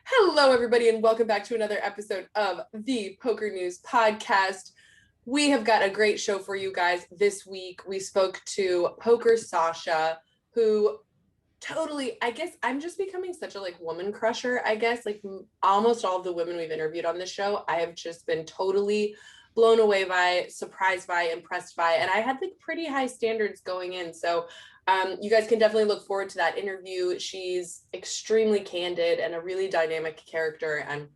Hello, everybody, and welcome back to another episode of the Poker News Podcast. We have got a great show for you guys this week. We spoke to PokerSasha, who totally, I guess I'm just becoming such a woman crusher, I guess. Almost all of the women we've interviewed on this show, I have just been totally blown away by, surprised by, impressed by, and I had pretty high standards going in. So you guys can definitely look forward to that interview. She's extremely candid and a really dynamic character, and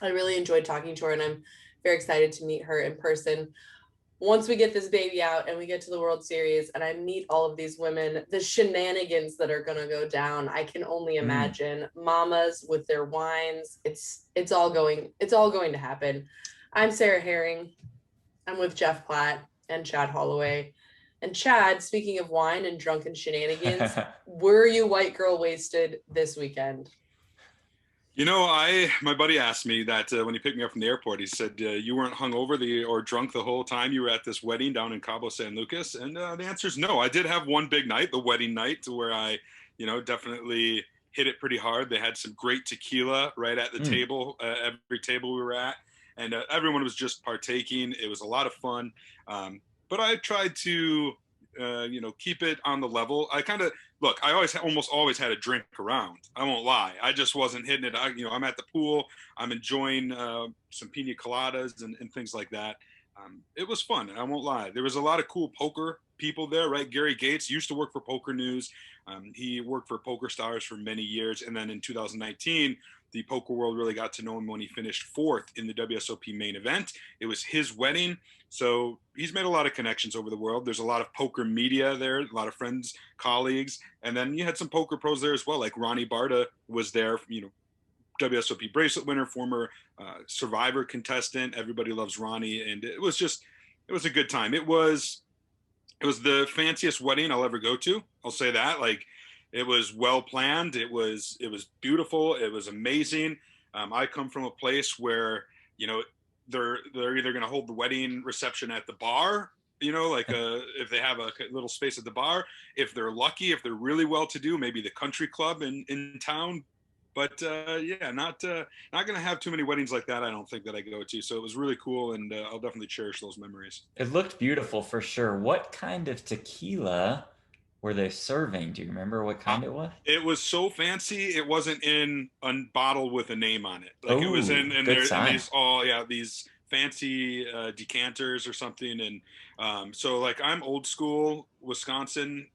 I really enjoyed talking to her, and I'm very excited to meet her in person. Once we get this baby out and we get to the World Series and I meet all of these women, the shenanigans that are going to go down, I can only imagine. Mamas with their wines, it's all going to happen. I'm Sarah Herring. I'm with Jeff Platt and Chad Holloway. And Chad, speaking of wine and drunken shenanigans, were you white girl wasted this weekend? You know, my buddy asked me that when he picked me up from the airport. He said, you weren't hungover or drunk the whole time you were at this wedding down in Cabo San Lucas? And the answer is no. I did have one big night, the wedding night, where I, definitely hit it pretty hard. They had some great tequila right at the table, every table we were at. And everyone was just partaking. It was a lot of fun. But I tried to, keep it on the level. I almost always had a drink around. I won't lie. I just wasn't hitting it. I'm at the pool. I'm enjoying some pina coladas and things like that. It was fun. I won't lie. There was a lot of cool poker people there, right? Garry Gates used to work for Poker News. He worked for Poker Stars for many years. And then in 2019, the poker world really got to know him when he finished fourth in the WSOP main event. It was his wedding. So he's made a lot of connections over the world. There's a lot of poker media there, a lot of friends, colleagues. And then you had some poker pros there as well. Like Ronnie Barta was there, WSOP bracelet winner, former Survivor contestant. Everybody loves Ronnie. And it was a good time. It was the fanciest wedding I'll ever go to. I'll say that. It was well planned. It was beautiful. It was amazing. I come from a place where, they're either going to hold the wedding reception at the bar, if they have a little space at the bar. If they're lucky, if they're really well to do, maybe the country club in town. But not going to have too many weddings like that, I don't think, that I go to. So it was really cool, and I'll definitely cherish those memories. It looked beautiful for sure. What kind of tequila were they serving? Do you remember what kind it was? It was so fancy. It wasn't in a bottle with a name on it. It was in these fancy decanters or something. And so I'm old school Wisconsin.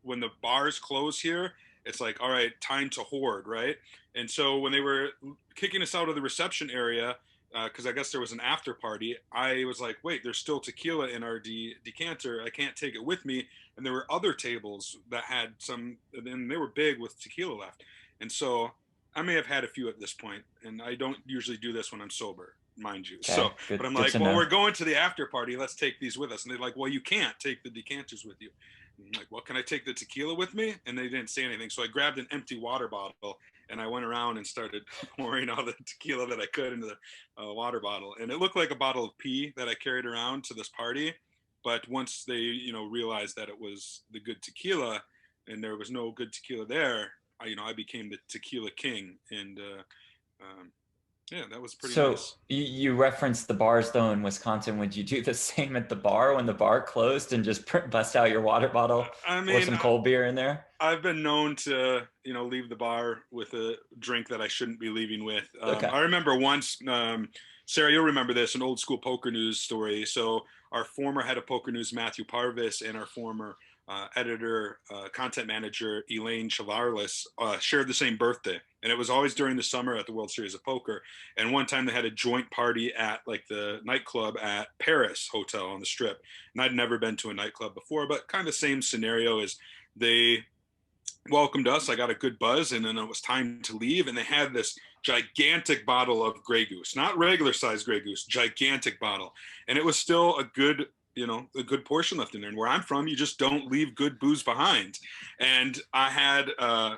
When the bars close here, it's like, all right, time to hoard, right? And so when they were kicking us out of the reception area, because I guess there was an after party, I was like, wait, there's still tequila in our decanter. I can't take it with me. And there were other tables that had some, and they were big with tequila left. And so I may have had a few at this point, and I don't usually do this when I'm sober, mind you. Okay, but I'm like, well, we're going to the after party. Let's take these with us. And they're like, well, you can't take the decanters with you. And I'm like, well, can I take the tequila with me? And they didn't say anything. So I grabbed an empty water bottle and I went around and started pouring all the tequila that I could into the water bottle. And it looked like a bottle of pee that I carried around to this party. But once they, realized that it was the good tequila and there was no good tequila there, I became the tequila king. And that was pretty nice. So you referenced the bars though in Wisconsin. Would you do the same at the bar when the bar closed and just bust out your water bottle, pour some cold beer in there? I've been known to, leave the bar with a drink that I shouldn't be leaving with. Okay. I remember once, Sarah, you'll remember this, an old school Poker News story. So our former head of Poker News, Matthew Parvis, and our former editor, content manager, Elaine Chavarlis, shared the same birthday. And it was always during the summer at the World Series of Poker. And one time they had a joint party at the nightclub at Paris Hotel on the Strip. And I'd never been to a nightclub before, but kind of same scenario as they welcomed us. I got a good buzz, and then it was time to leave. And they had this gigantic bottle of Grey Goose, not regular size Grey Goose, gigantic bottle. And it was still a good portion left in there. And where I'm from, you just don't leave good booze behind. And I had a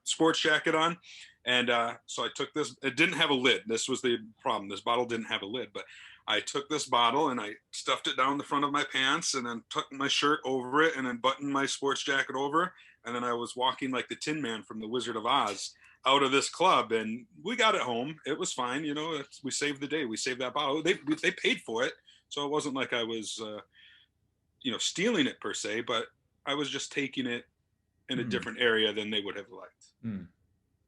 sports jacket on. And so I took this. It didn't have a lid. This was the problem. This bottle didn't have a lid. But I took this bottle and I stuffed it down the front of my pants and then tucked my shirt over it and then buttoned my sports jacket over. And then I was walking like the Tin Man from the Wizard of Oz out of this club, and we got it home. It was fine. You know, we saved the day. We saved that bottle. They paid for it. So it wasn't like I was, stealing it per se, but I was just taking it in a different area than they would have liked.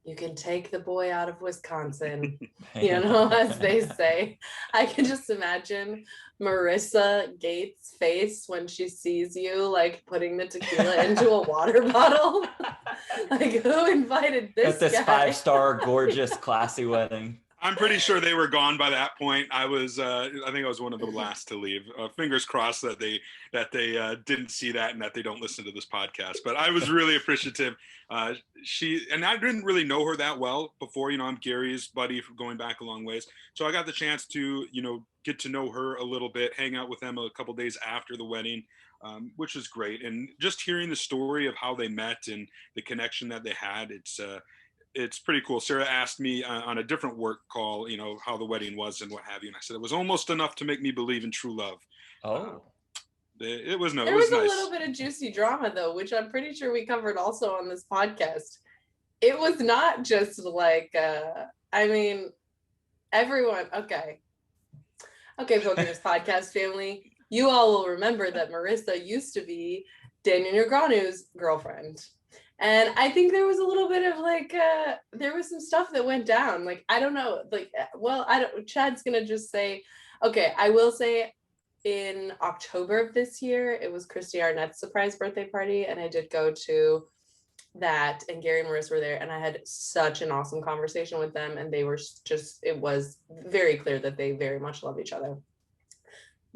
You can take the boy out of Wisconsin, as they say. I can just imagine Marissa Gates' face when she sees you like putting the tequila into a water bottle. Like, who invited this guy? At this 5-star, gorgeous, classy wedding. I'm pretty sure they were gone by that point. I think I was one of the last to leave. Fingers crossed that they didn't see that and that they don't listen to this podcast. But I was really appreciative. I didn't really know her that well before. I'm Gary's buddy from going back a long ways. So I got the chance to, get to know her a little bit, hang out with them a couple days after the wedding, which was great. And just hearing the story of how they met and the connection that they had, it's pretty cool. Sarah asked me on a different work call, how the wedding was and what have you. And I said, it was almost enough to make me believe in true love. Oh. It was nice. There was a little bit of juicy drama though, which I'm pretty sure we covered also on this podcast. It was not just like, everyone, okay, PokerNews podcast family, you all will remember that Marissa used to be Daniel Negreanu's girlfriend. And I think there was a little bit of there was some stuff that went down. I don't know, Chad's gonna just say, okay, I will say in October of this year, it was Kristy Arnett's surprise birthday party. And I did go to that, and Gary and Marissa were there, and I had such an awesome conversation with them. And they were it was very clear that they very much love each other.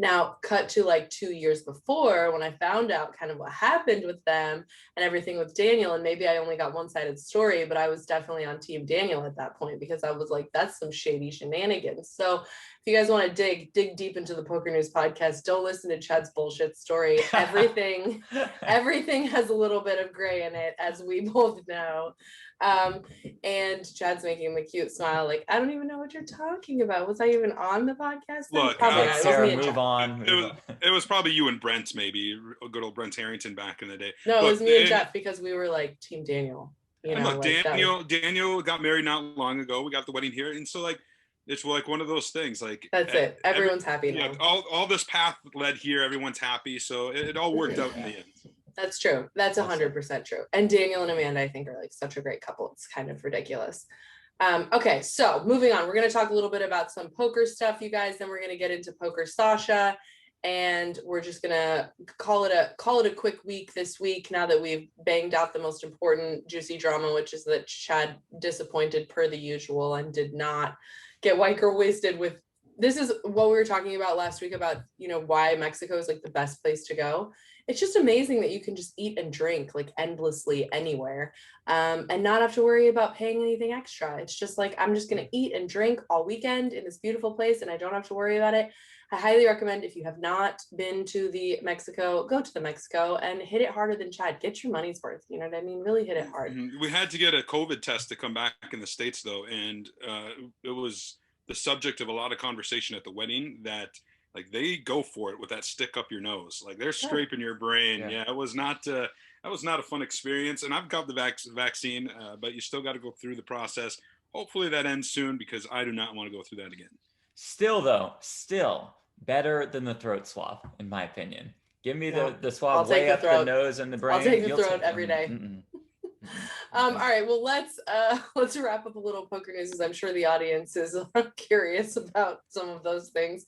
Now, cut to 2 years before, when I found out kind of what happened with them and everything with Daniel, and maybe I only got one-sided story, but I was definitely on Team Daniel at that point because I was like, that's some shady shenanigans. So if you guys want to dig deep into the Poker News podcast, don't listen to Chad's bullshit story. Everything has a little bit of gray in it, as we both know. And Chad's making the cute smile, I don't even know what you're talking about. Was I even on the podcast? Look, Sarah, move on. It was probably you and Brent, maybe good old Brent Harrington back in the day. No, it was me and Jeff, because we were Team Daniel. Daniel got married not long ago. We got the wedding here, and so it's one of those things. That's it. Everyone's happy now. All this path led here. Everyone's happy, so it all worked out in the end. That's true. That's 100% true. And Daniel and Amanda, I think, are such a great couple. It's kind of ridiculous. Okay, so moving on. We're going to talk a little bit about some poker stuff, you guys. Then we're going to get into PokerSasha, and we're just going to call it a quick week this week. Now that we've banged out the most important juicy drama, which is that Chad disappointed per the usual and did not get white girl wasted with. This is what we were talking about last week about why Mexico is the best place to go. It's just amazing that you can just eat and drink endlessly anywhere, and not have to worry about paying anything extra. It's just I'm just going to eat and drink all weekend in this beautiful place, and I don't have to worry about it. I highly recommend, if you have not been to the Mexico, go to the Mexico and hit it harder than Chad. Get your money's worth. You know what I mean? Really hit it hard. We had to get a COVID test to come back in the States though. And it was the subject of a lot of conversation at the wedding that they go for it with that stick up your nose. They're scraping your brain. Yeah, it was not a fun experience. And I've got the vaccine, but you still got to go through the process. Hopefully that ends soon, because I do not want to go through that again. Still better than the throat swab, in my opinion. Give me the swab way up the nose and the brain. I'll take the throat every day. All right, well, let's wrap up a little poker news, as I'm sure the audience is curious about some of those things.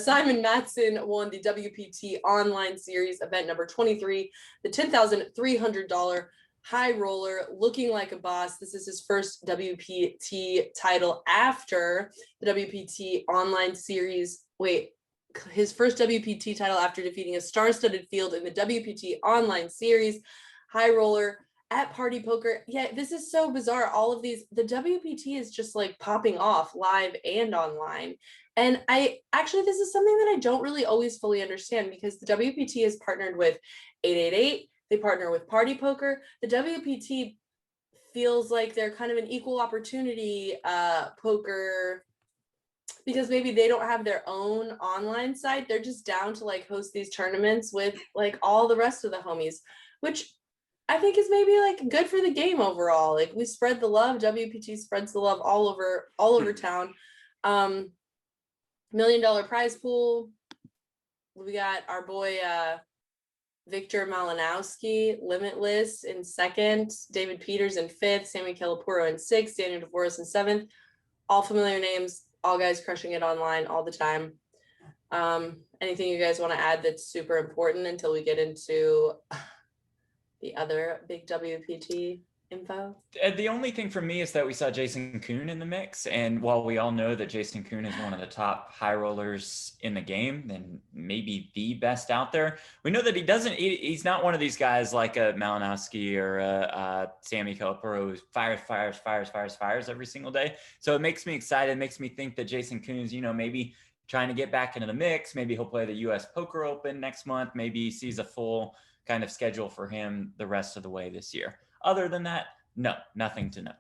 Simon Mattson won the WPT online series event number 23, the $10,300 high roller, looking like a boss. This is his first WPT title after the WPT online series. His first WPT title after defeating a star-studded field in the WPT online series. High roller at Party Poker. Yeah, this is so bizarre. All of these, the WPT is just popping off live and online. And this is something that I don't really always fully understand, because the WPT is partnered with 888. They partner with Party Poker. The WPT feels like they're kind of an equal opportunity poker because maybe they don't have their own online site. They're just down to like host these tournaments with like all the rest of the homies, which I think is maybe like good for the game overall. Like we spread the love. WPT spreads the love all over town. $1 million prize pool. We got our boy Victor Malinowski, Limitless in second, David Peters in fifth, Sammy Calipuro in sixth, Daniel DeVoris in seventh. All familiar names, all guys crushing it online all the time. Anything you guys want to add that's super important until we get into the other big WPT info? The only thing for me is that we saw Jason Koon in the mix. And while we all know that Jason Koon is one of the top high rollers in the game, and maybe the best out there, we know that he's not one of these guys like a Malinowski or a Sammy Caliparo who fires every single day. So it makes me excited. It makes me think that Jason Koon's, maybe trying to get back into the mix. Maybe he'll play the US Poker Open next month. Maybe he sees a full kind of schedule for him the rest of the way this year. Other than that, no, nothing to know.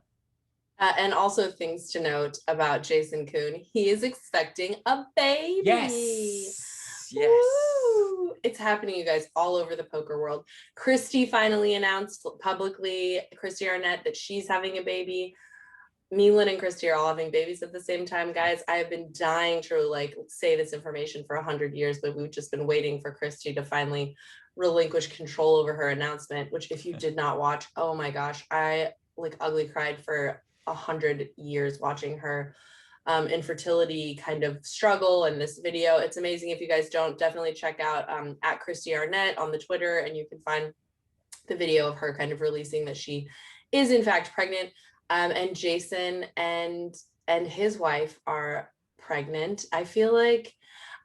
And also things to note about Jason Koon. He is expecting a baby. Yes. Woo! It's happening, you guys, all over the poker world. Kristy finally announced publicly, Kristy Arnett, that she's having a baby. Lynn, and Kristy are all having babies at the same time, guys. I have been dying to like say this information for 100 years, but we've just been waiting for Kristy to finally relinquish control over her announcement, which if you did not watch, oh my gosh, I like ugly cried for 100 years watching her infertility kind of struggle in this video. It's amazing. If you guys don't, definitely check out at Kristy Arnett on the Twitter, and you can find the video of her kind of releasing that she is in fact pregnant. And Jason and his wife are pregnant. I feel like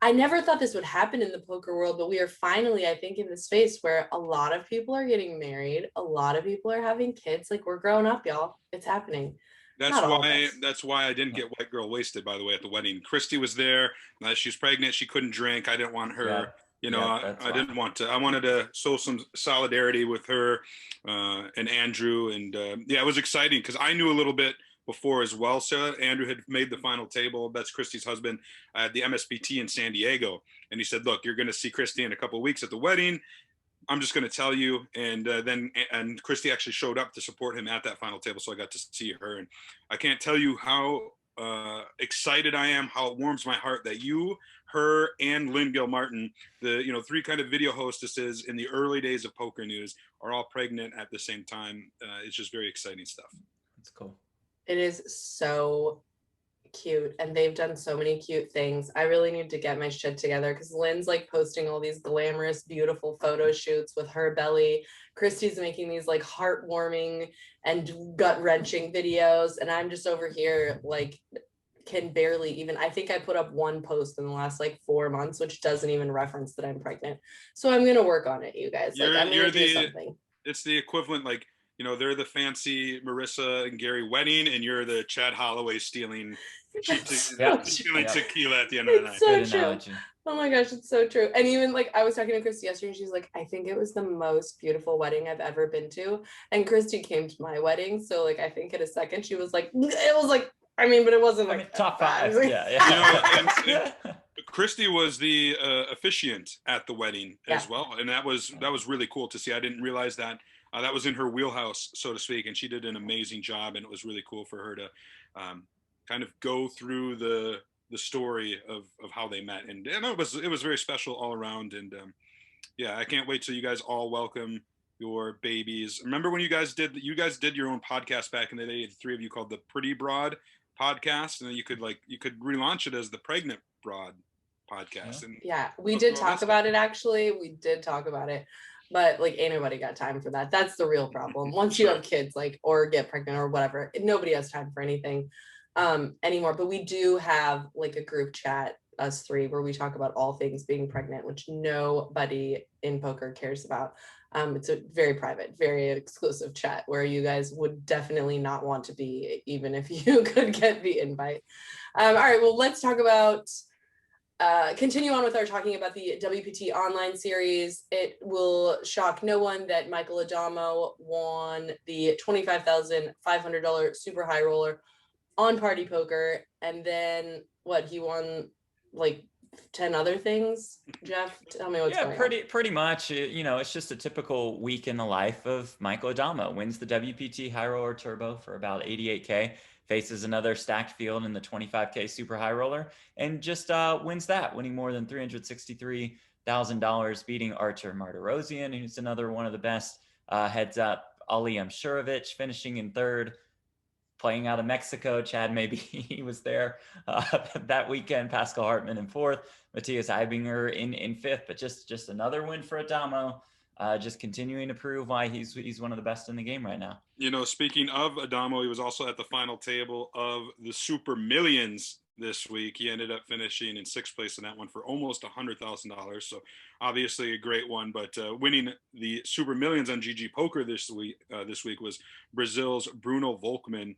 I never thought this would happen in the poker world, but we are finally, I think, in the space where a lot of people are getting married. A lot of people are having kids. Like, we're growing up, y'all. It's happening. That's why I didn't get white girl wasted, by the way, at the wedding. Kristy was there. She was pregnant. She couldn't drink. I didn't want her. I didn't want to. I wanted to show some solidarity with her and Andrew. And it was exciting because I knew a little bit before as well. So Andrew had made the final table. That's Kristy's husband at the MSBT in San Diego. And he said, look, you're going to see Kristy in a couple of weeks at the wedding. I'm just going to tell you. And then Kristy actually showed up to support him at that final table. So I got to see her. And I can't tell you how excited I am, how it warms my heart that you, her, and Lynn Gilmartin, the three kind of video hostesses in the early days of Poker News, are all pregnant at the same time. It's just very exciting stuff. That's cool. It is so cute, and they've done so many cute things. I really need to get my shit together because Lynn's like posting all these glamorous, beautiful photo shoots with her belly. Kristy's making these like heartwarming and gut-wrenching videos, and I'm just over here like can barely even, I think I put up one post in the last like 4 months, which doesn't even reference that I'm pregnant. So I'm gonna work on it, you guys. Like, I'm gonna do something. It's the equivalent, like, they're the fancy Marissa and Gary wedding, and you're the Chad Holloway stealing tequila at the end of the night. So true. Oh my gosh, it's so true. And even like I was talking to Kristy yesterday, and she's like, I think it was the most beautiful wedding I've ever been to. And Kristy came to my wedding, so like I think in a second she was like, it was like, I mean, but it wasn't like top five. Yeah. Kristy was the officiant at the wedding as well, and that was really cool to see. I didn't realize that. That was in her wheelhouse, so to speak, and she did an amazing job, and it was really cool for her to kind of go through the story of how they met, and it was very special all around. And I can't wait till you guys all welcome your babies. Remember when you guys did your own podcast back in the day, the three of you, called the Pretty Broad podcast, and then you could relaunch it as the Pregnant Broad podcast. And we did talk about it. Actually, we did talk about it. But like, ain't nobody got time for that. That's the real problem. Once you have kids, like, or get pregnant or whatever, nobody has time for anything anymore. But we do have like a group chat, us three, where we talk about all things being pregnant, which nobody in poker cares about. It's a very private, very exclusive chat where you guys would definitely not want to be, even if you could get the invite. All right, well, let's talk about continue on with our talking about the WPT online series. It will shock no one that Michael Addamo won the $25,500 super high roller on Party Poker. And then what, he won like 10 other things. Jeff, tell me what's going on. Pretty much. You know, it's just a typical week in the life of Michael Addamo. Wins the WPT High Roller Turbo for about 88K, faces another stacked field in the 25K Super High Roller, and just wins that, winning more than $363,000, beating Artur Martirosyan, who's another one of the best. Heads up Ali Amshurovich, finishing in third. Playing out of Mexico, Chad, maybe he was there that weekend. Pascal Hartman in fourth, Matthias Eibinger in fifth, but just another win for Addamo. Just continuing to prove why he's one of the best in the game right now. You know, speaking of Addamo, he was also at the final table of the Super Millions this week. He ended up finishing in sixth place in that one for almost $100,000. So obviously a great one, but winning the Super Millions on GGPoker this week was Brazil's Bruno Volkmann.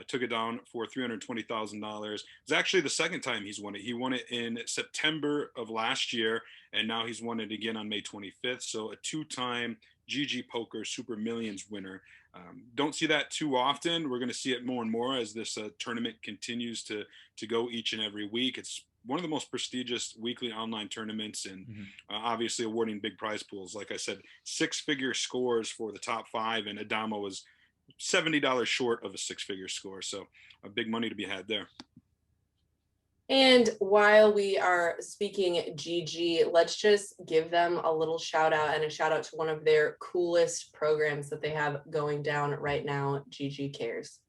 Took it down for $320,000. It's actually the second time he's won it. He won it in September of last year, and now he's won it again on May 25th. So a two-time GGPoker Super Millions winner. Don't see that too often. We're going to see it more and more as this tournament continues to go each and every week. It's one of the most prestigious weekly online tournaments, and obviously awarding big prize pools. Like I said, six-figure scores for the top five, and Addamo was $70 short of a six-figure score. So a big money to be had there. And while we are speaking GG, let's just give them a little shout out and a shout out to one of their coolest programs that they have going down right now, GG Cares.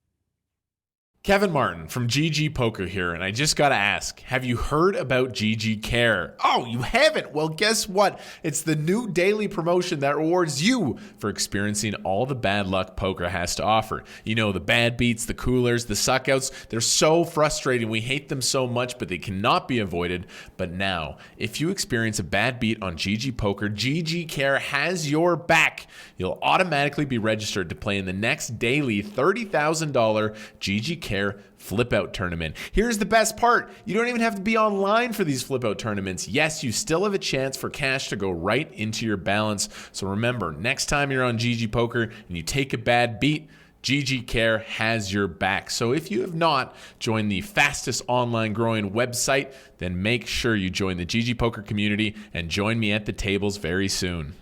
Kevin Martin from GG Poker here, and I just gotta ask, have you heard about GG Care? Oh, you haven't? Well, guess what? It's the new daily promotion that rewards you for experiencing all the bad luck poker has to offer. You know, the bad beats, the coolers, the suckouts, they're so frustrating. We hate them so much, but they cannot be avoided. But now, if you experience a bad beat on GG Poker, GG Care has your back. You'll automatically be registered to play in the next daily $30,000 GG Care flip out tournament. Here's the best part. You don't even have to be online for these flip out tournaments. Yes, you still have a chance for cash to go right into your balance. So remember, next time you're on GG Poker and you take a bad beat, GG Care has your back. So if you have not joined the fastest online growing website, then make sure you join the GG Poker community and join me at the tables very soon.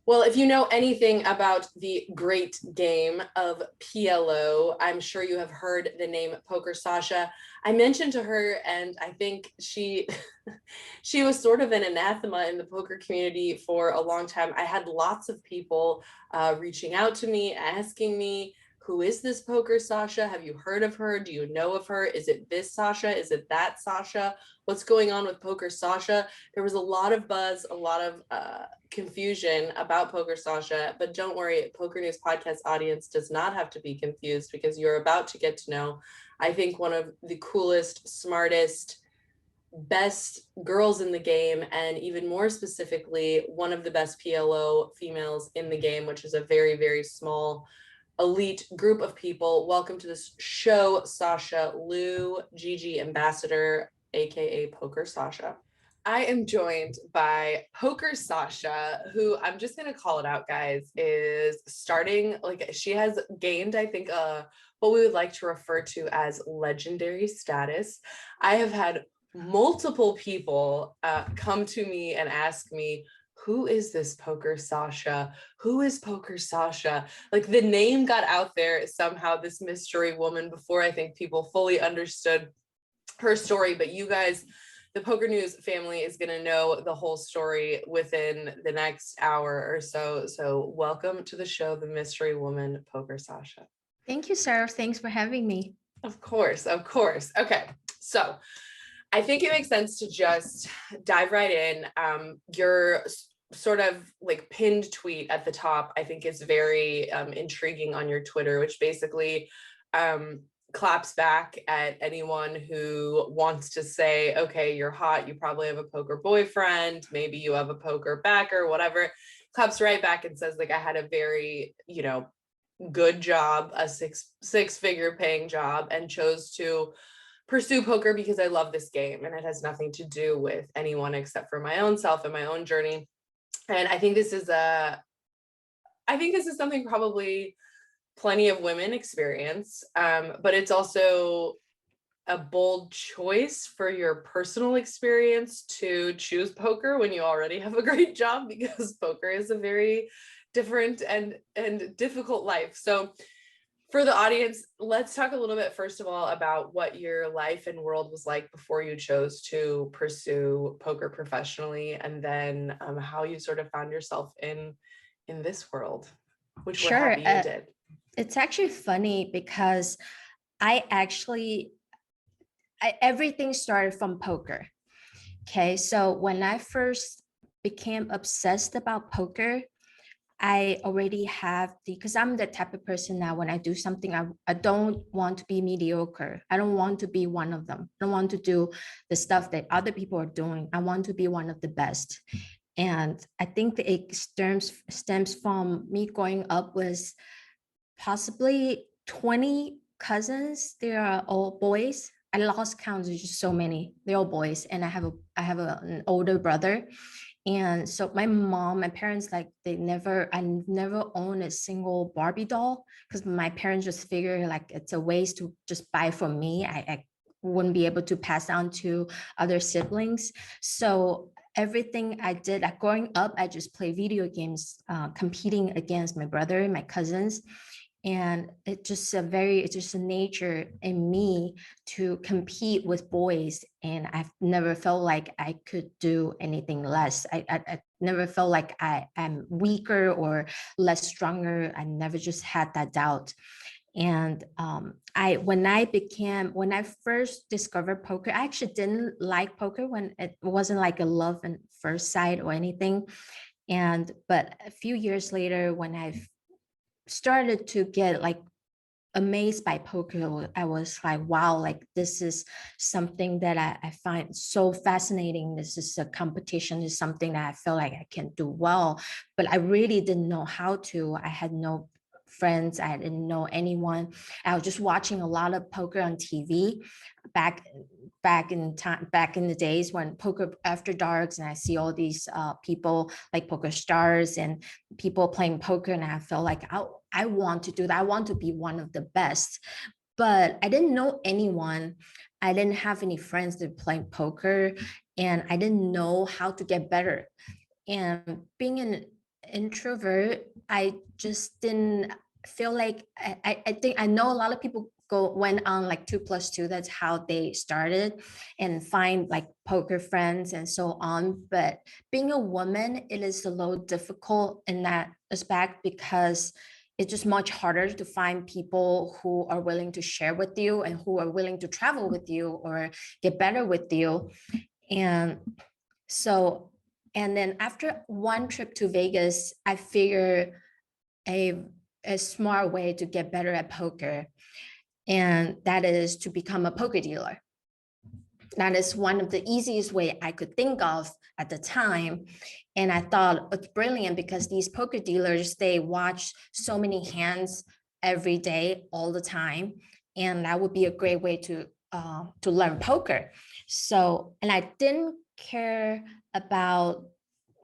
Well, if you know anything about the great game of PLO, I'm sure you have heard the name PokerSasha. I mentioned to her, and I think she was sort of an anathema in the poker community for a long time. I had lots of people reaching out to me, asking me, who is this PokerSasha? Have you heard of her? Do you know of her? Is it this Sasha? Is it that Sasha? What's going on with PokerSasha? There was a lot of buzz, a lot of confusion about PokerSasha, but don't worry, Poker News podcast audience does not have to be confused, because you're about to get to know, I think, one of the coolest, smartest, best girls in the game, and even more specifically, one of the best PLO females in the game, which is a very, very small elite group of people. Welcome to this show, Sasha Liu, GG ambassador, aka PokerSasha. I am joined by PokerSasha, who, I'm just gonna call it out, guys, is starting, like, she has gained, I think, what we would like to refer to as legendary status. I have had multiple people come to me and ask me, who is this PokerSasha? Who is PokerSasha? Like, the name got out there somehow, this mystery woman, before I think people fully understood her story. But you guys, the Poker News family, is going to know the whole story within the next hour or so. So welcome to the show, the mystery woman, PokerSasha. Thank you, Sarah. Thanks for having me. Of course, of course. Okay, so I think it makes sense to just dive right in. Your sort of like pinned tweet at the top, I think, is very intriguing on your Twitter, which basically claps back at anyone who wants to say, okay, you're hot, you probably have a poker boyfriend, maybe you have a poker backer, whatever. Claps right back and says, like, I had a very, good job, a six-figure paying job, and chose to pursue poker because I love this game, and it has nothing to do with anyone except for my own self and my own journey. And I think this is something probably plenty of women experience, but it's also a bold choice for your personal experience to choose poker when you already have a great job? Because poker is a very different and difficult life. So for the audience, let's talk a little bit, first of all, about what your life and world was like before you chose to pursue poker professionally, and then how you sort of found yourself in this world, which we're happy you did. It's actually funny because everything started from poker. Okay, so when I first became obsessed about poker, I already have because I'm the type of person that when I do something, I don't want to be mediocre. I don't want to be one of them. I don't want to do the stuff that other people are doing. I want to be one of the best. And I think that it stems from me growing up with possibly 20 cousins. They are all boys. I lost count. There's just so many. They're all boys, and I have an older brother. And so my parents, like I never owned a single Barbie doll because my parents just figured like it's a waste to just buy for me. I wouldn't be able to pass down to other siblings. So everything I did, like growing up, I just play video games, competing against my brother and my cousins. And it's just a nature in me to compete with boys. And I've never felt like I could do anything less. I never felt like I'm weaker or less stronger. I never just had that doubt. And when I first discovered poker, I actually didn't like poker when it wasn't like a love at first sight or anything. But a few years later, when I've started to get like amazed by poker, I was like, wow, like this is something that I find so fascinating. This is a competition, is something that I feel like I can do well, but I really didn't know how to. I had no friends, I didn't know anyone. I was just watching a lot of poker on TV back in the days when poker after darks, and I see all these people like poker stars and people playing poker, and I felt like I want to do that. I want to be one of the best, but I didn't know anyone. I didn't have any friends that played poker, and I didn't know how to get better. And being an introvert, I just didn't feel like I think I know a lot of people went on like 2+2. That's how they started and find like poker friends and so on. But being a woman, it is a little difficult in that aspect because it's just much harder to find people who are willing to share with you and who are willing to travel with you or get better with you. And so, and then after one trip to Vegas, I figured a smart way to get better at poker, and that is to become a poker dealer. That is one of the easiest way I could think of at the time. And I thought it's brilliant because these poker dealers, they watch so many hands every day, all the time. And that would be a great way to learn poker. So, and I didn't care about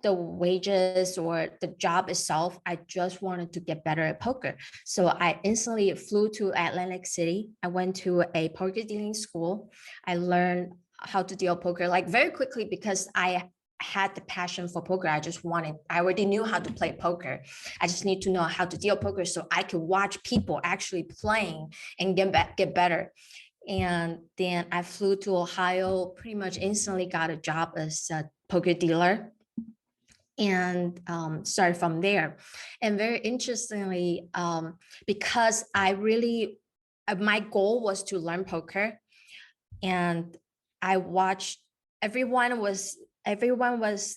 the wages or the job itself. I just wanted to get better at poker. So I instantly flew to Atlantic City. I went to a poker dealing school. I learned how to deal poker like very quickly because I had the passion for poker. I already knew how to play poker. I just need to know how to deal poker so I could watch people actually playing and get better. And then I flew to Ohio, pretty much instantly got a job as a poker dealer, and started from there. And very interestingly, because my goal was to learn poker, and I watched everyone was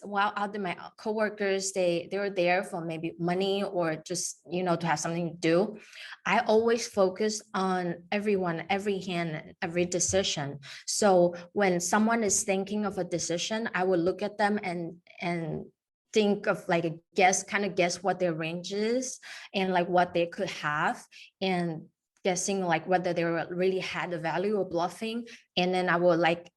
while other my coworkers, they were there for maybe money or just to have something to do. I always focus on everyone, every hand, every decision. So when someone is thinking of a decision, I would look at them and think of like a guess what their range is and like what they could have, and guessing like whether they really had the value or bluffing. And then I will like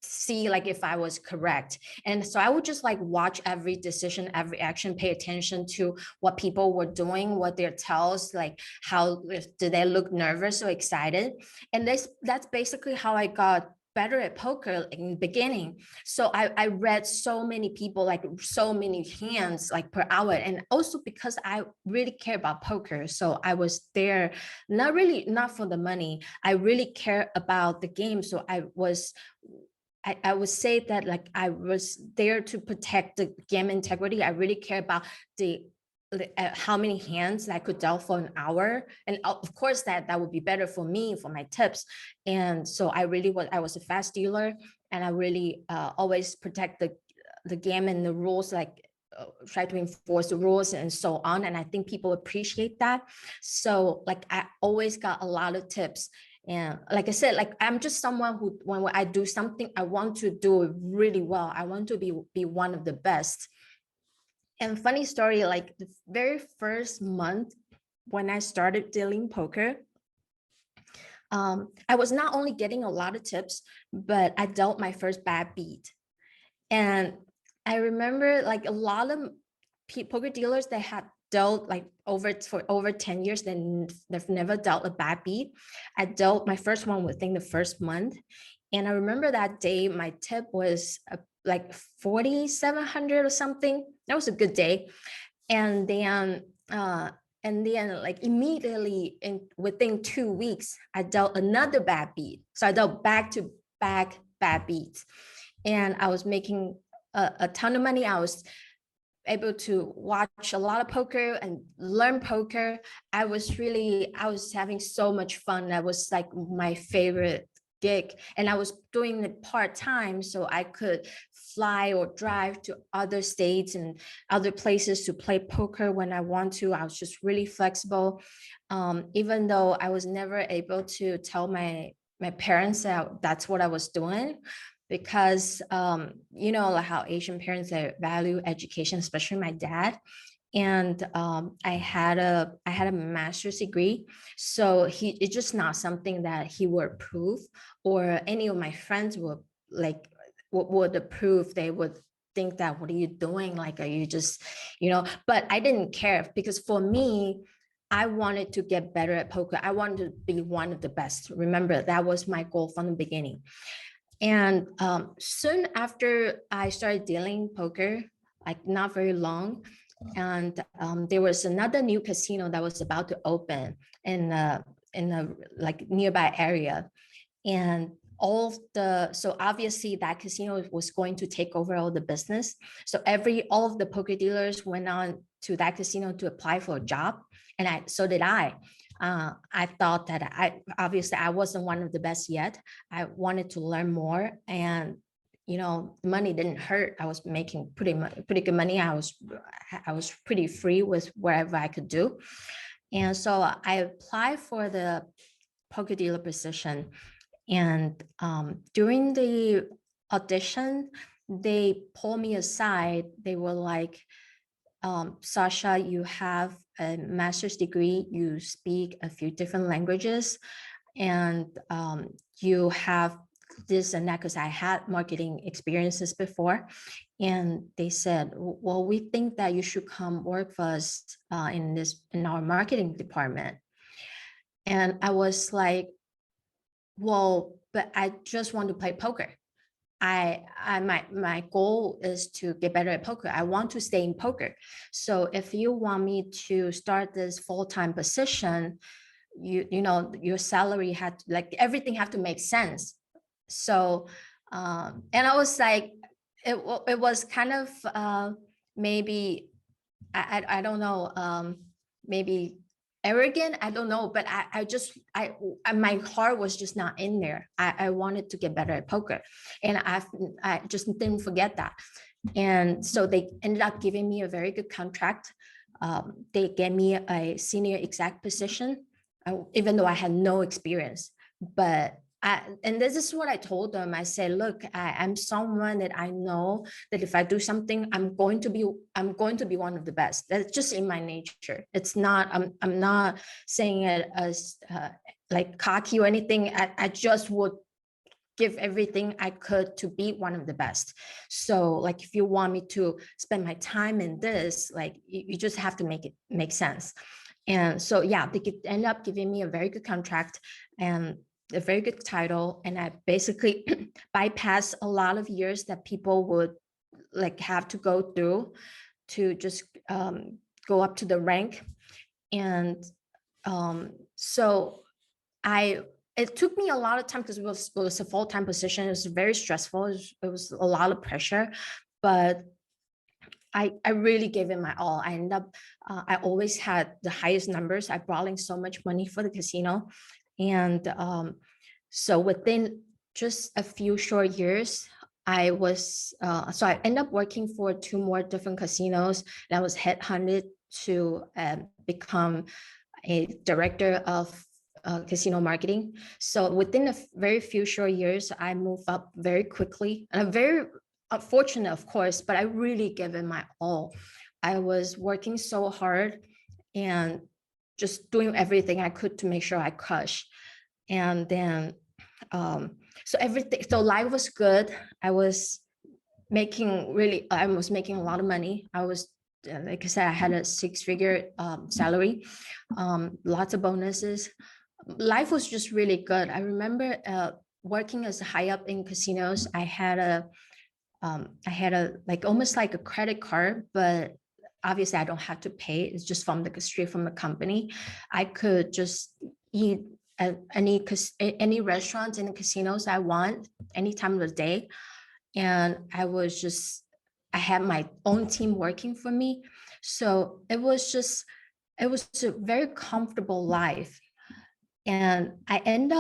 see like if I was correct. And so I would just like watch every decision, every action, pay attention to what people were doing, what their tells, like how did they look nervous or excited. And that's basically how I got better at poker in the beginning. So I read so many people, like so many hands like per hour. And also because I really care about poker. So I was there, not for the money. I really care about the game. So I would say that like I was there to protect the game integrity. I really care about how many hands I could deal for an hour. And of course that would be better for me, for my tips. And so I was a fast dealer, and I really always protect the game and the rules, like try to enforce the rules and so on. And I think people appreciate that. So like I always got a lot of tips. And like I said, like I'm just someone who, when I do something, I want to do it really well. I want to be one of the best. And funny story, like the very first month when I started dealing poker, I was not only getting a lot of tips, but I dealt my first bad beat. And I remember like a lot of poker dealers that had dealt like for over 10 years, they've never dealt a bad beat. I dealt my first one within the first month. And I remember that day, my tip was like 4,700 or something. That was a good day. And then like immediately within 2 weeks, I dealt another bad beat. So I dealt back to back bad beats. And I was making a ton of money. I was able to watch a lot of poker and learn poker. I was having so much fun. That was like my favorite gig. And I was doing it part-time, so I could fly or drive to other states and other places to play poker when I want to. I was just really flexible. Even though I was never able to tell my parents that that's what I was doing, because you know, like how Asian parents, they value education, especially my dad. And I had a master's degree, so it's just not something that he would approve, or any of my friends would approve. They would think that, what are you doing? Like, are you just, you know? But I didn't care, because for me, I wanted to get better at poker. I wanted to be one of the best. Remember, that was my goal from the beginning. And soon after I started dealing poker, like not very long, and there was another new casino that was about to open in a like nearby area. And so obviously that casino was going to take over all the business. So all of the poker dealers went on to that casino to apply for a job. And so did I. I thought that I wasn't one of the best yet. I wanted to learn more, and you know, money didn't hurt. I was making pretty good money. I was pretty free with wherever I could do. And so I applied for the poker dealer position. And during the audition, they pulled me aside. They were like, Sasha, you have a master's degree, you speak a few different languages, and you have this and that, because I had marketing experiences before. And they said, well, we think that you should come work for us in our marketing department. And I was like, well, but I just want to play poker. My goal is to get better at poker. I want to stay in poker. So if you want me to start this full-time position, you know, your salary had, like, everything have to make sense. So and I was like, it was kind of maybe I don't know, maybe arrogant, I don't know, but my heart was just not in there. I wanted to get better at poker, and I just didn't forget that. And so they ended up giving me a very good contract. They gave me a senior exec position, even though I had no experience. But and this is what I told them. I said, look, I'm someone that I know that if I do something, I'm going to be one of the best. That's just in my nature. It's not, I'm not saying it as like cocky or anything. I just would give everything I could to be one of the best. So like, if you want me to spend my time in this, like you just have to make it make sense. And so, yeah, they end up giving me a very good contract and a very good title. And I basically bypassed a lot of years that people would like have to go through to just go up to the rank. And so it took me a lot of time because it was a full-time position. It was very stressful. It was a lot of pressure, but I really gave it my all. I ended up, I always had the highest numbers. I brought in so much money for the casino. And so within just a few short years, I was, so I ended up working for 2 more different casinos. And I was headhunted to become a director of casino marketing. So within a very few short years, I moved up very quickly. And I'm very fortunate, of course, but I really gave it my all. I was working so hard and just doing everything I could to make sure I crush. And then, so life was good. I was making a lot of money. I was, like I said, I had a 6-figure salary, lots of bonuses. Life was just really good. I remember working as a high up in casinos. I had a like almost like a credit card, but obviously I don't have to pay. It's just straight from the company. I could just eat at any restaurants in the casinos I want, any time of the day. And I had my own team working for me. So it was a very comfortable life. And I ended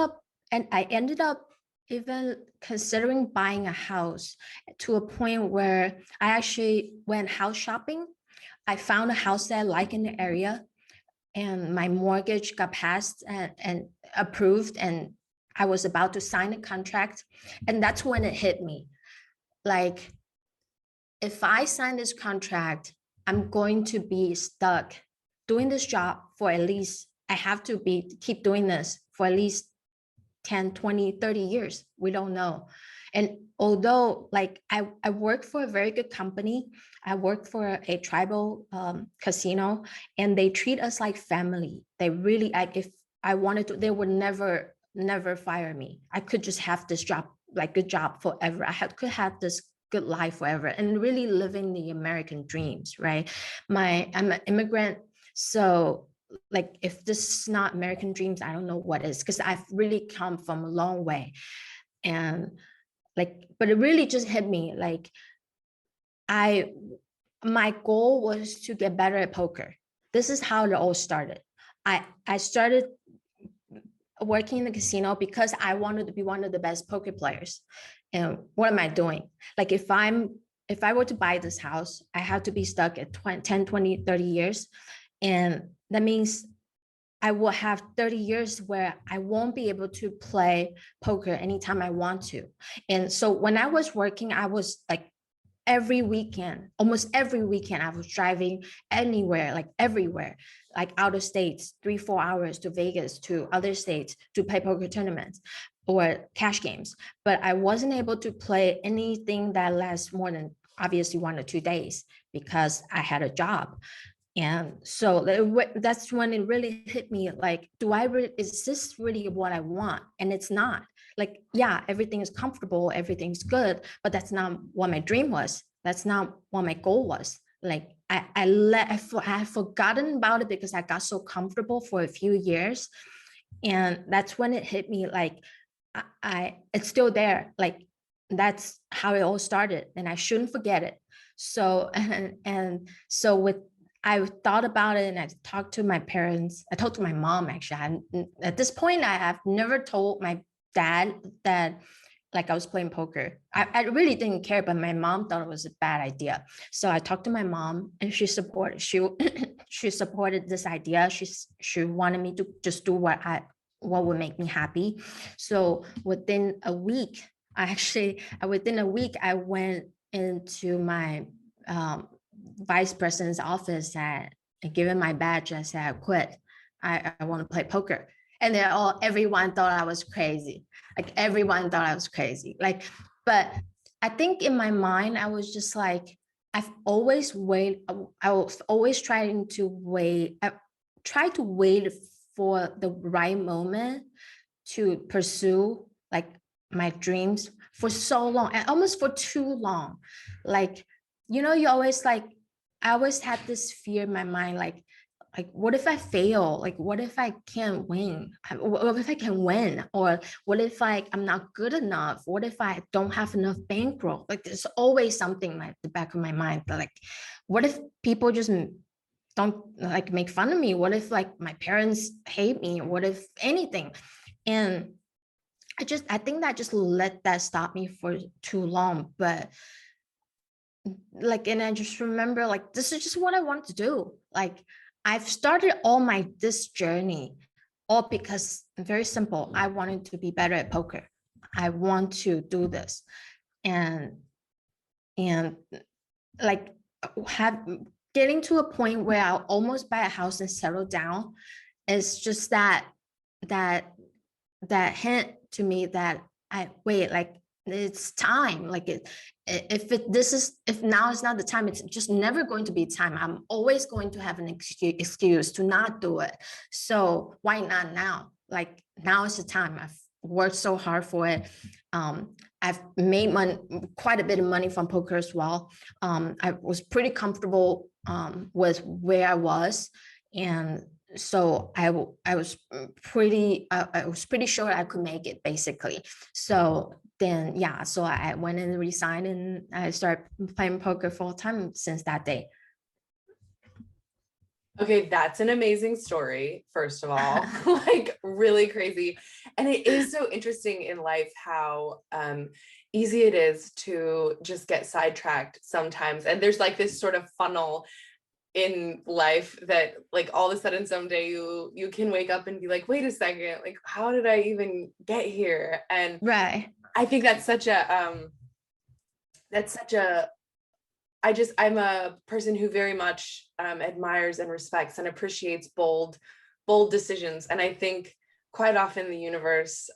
up even considering buying a house, to a point where I actually went house shopping. I found a house that I like in the area, and my mortgage got passed and approved, and I was about to sign a contract. And that's when it hit me. Like, if I sign this contract, I'm going to be stuck doing this job for at least, I have to keep doing this for at least 10, 20, 30 years. We don't know. And although like I worked for a very good company, I worked for a tribal casino, and they treat us like family. They really, if I wanted to, they would never fire me. I could just have this job, like good job forever. Could have this good life forever, and really living the American dreams, right? I'm an immigrant. So like, if this is not American dreams, I don't know what is, because I've really come from a long way. And like, but it really just hit me. Like, my goal was to get better at poker. This is how it all started. I started working in the casino because I wanted to be one of the best poker players. And what am I doing? Like, if I were to buy this house, I have to be stuck at 10, 20, 30 years. And that means I will have 30 years where I won't be able to play poker anytime I want to. And so when I was working, I was like, almost every weekend, I was driving anywhere, like everywhere, like out of states, 3-4 hours to Vegas, to other states to play poker tournaments or cash games. But I wasn't able to play anything that lasts more than obviously 1 or 2 days because I had a job. And so that's when it really hit me, like, is this really what I want? And it's not. Like, yeah, everything is comfortable, everything's good, but that's not what my dream was. That's not what my goal was. Like, I had forgotten about it because I got so comfortable for a few years. And that's when it hit me, like, it's still there. Like, that's how it all started, and I shouldn't forget it. So, and so I thought about it, and I talked to my parents. I talked to my mom, actually. At this point, I have never told my dad that, like, I was playing poker. I really didn't care, but my mom thought it was a bad idea. So I talked to my mom, and she supported this idea. She wanted me to just do what would make me happy. So within a week, I went into my vice president's office and given my badge. I said, I quit. I want to play poker. And everyone thought I was crazy. Like everyone thought I was crazy. Like, but I think in my mind, I was just like, I've always wait. I was always trying to wait. I try to wait for the right moment to pursue like my dreams for so long, and almost for too long. Like, you know, you always like, I always had this fear in my mind, like what if I fail? Like, what if I can't win? What if I can win? Or what if I'm not good enough? What if I don't have enough bankroll? Like, there's always something at the back of my mind that, like, what if people just don't like make fun of me? What if like my parents hate me? What if anything? And I think that just let that stop me for too long. But like, and I just remember, like, this is just what I want to do. Like, I've started this journey all because, very simple, I wanted to be better at poker. I want to do this. And like getting to a point where I'll almost buy a house and settle down is just that hint to me that like, it's time. Like, if now is not the time, it's just never going to be time. I'm always going to have an excuse to not do it. So why not now? Like, now is the time. I've worked so hard for it. I've made quite a bit of money from poker as well. I was pretty comfortable with where I was, and so I was pretty sure I could make it, basically. So then, yeah, so I went and resigned, and I started playing poker full time since that day. Okay, that's an amazing story, first of all. Like, really crazy. And it is so interesting in life how easy it is to just get sidetracked sometimes. And there's like this sort of funnel in life that, like, all of a sudden someday you can wake up and be like, wait a second, like, how did I even get here? And right, I think I'm a person who very much admires and respects and appreciates bold decisions. And I think quite often the universe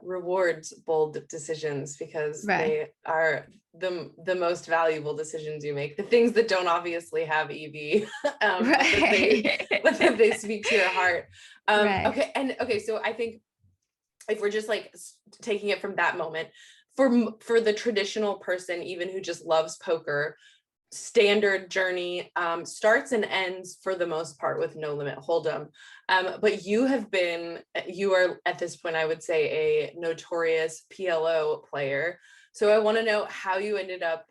rewards bold decisions because they are the most valuable decisions you make. The things that don't obviously have EV, but that they speak to your heart. Okay, so I think if we're just like taking it from that moment, for the traditional person, even who just loves poker, standard journey starts and ends for the most part with No Limit Hold'em. But you are at this point, I would say, a notorious PLO player. So I want to know how you ended up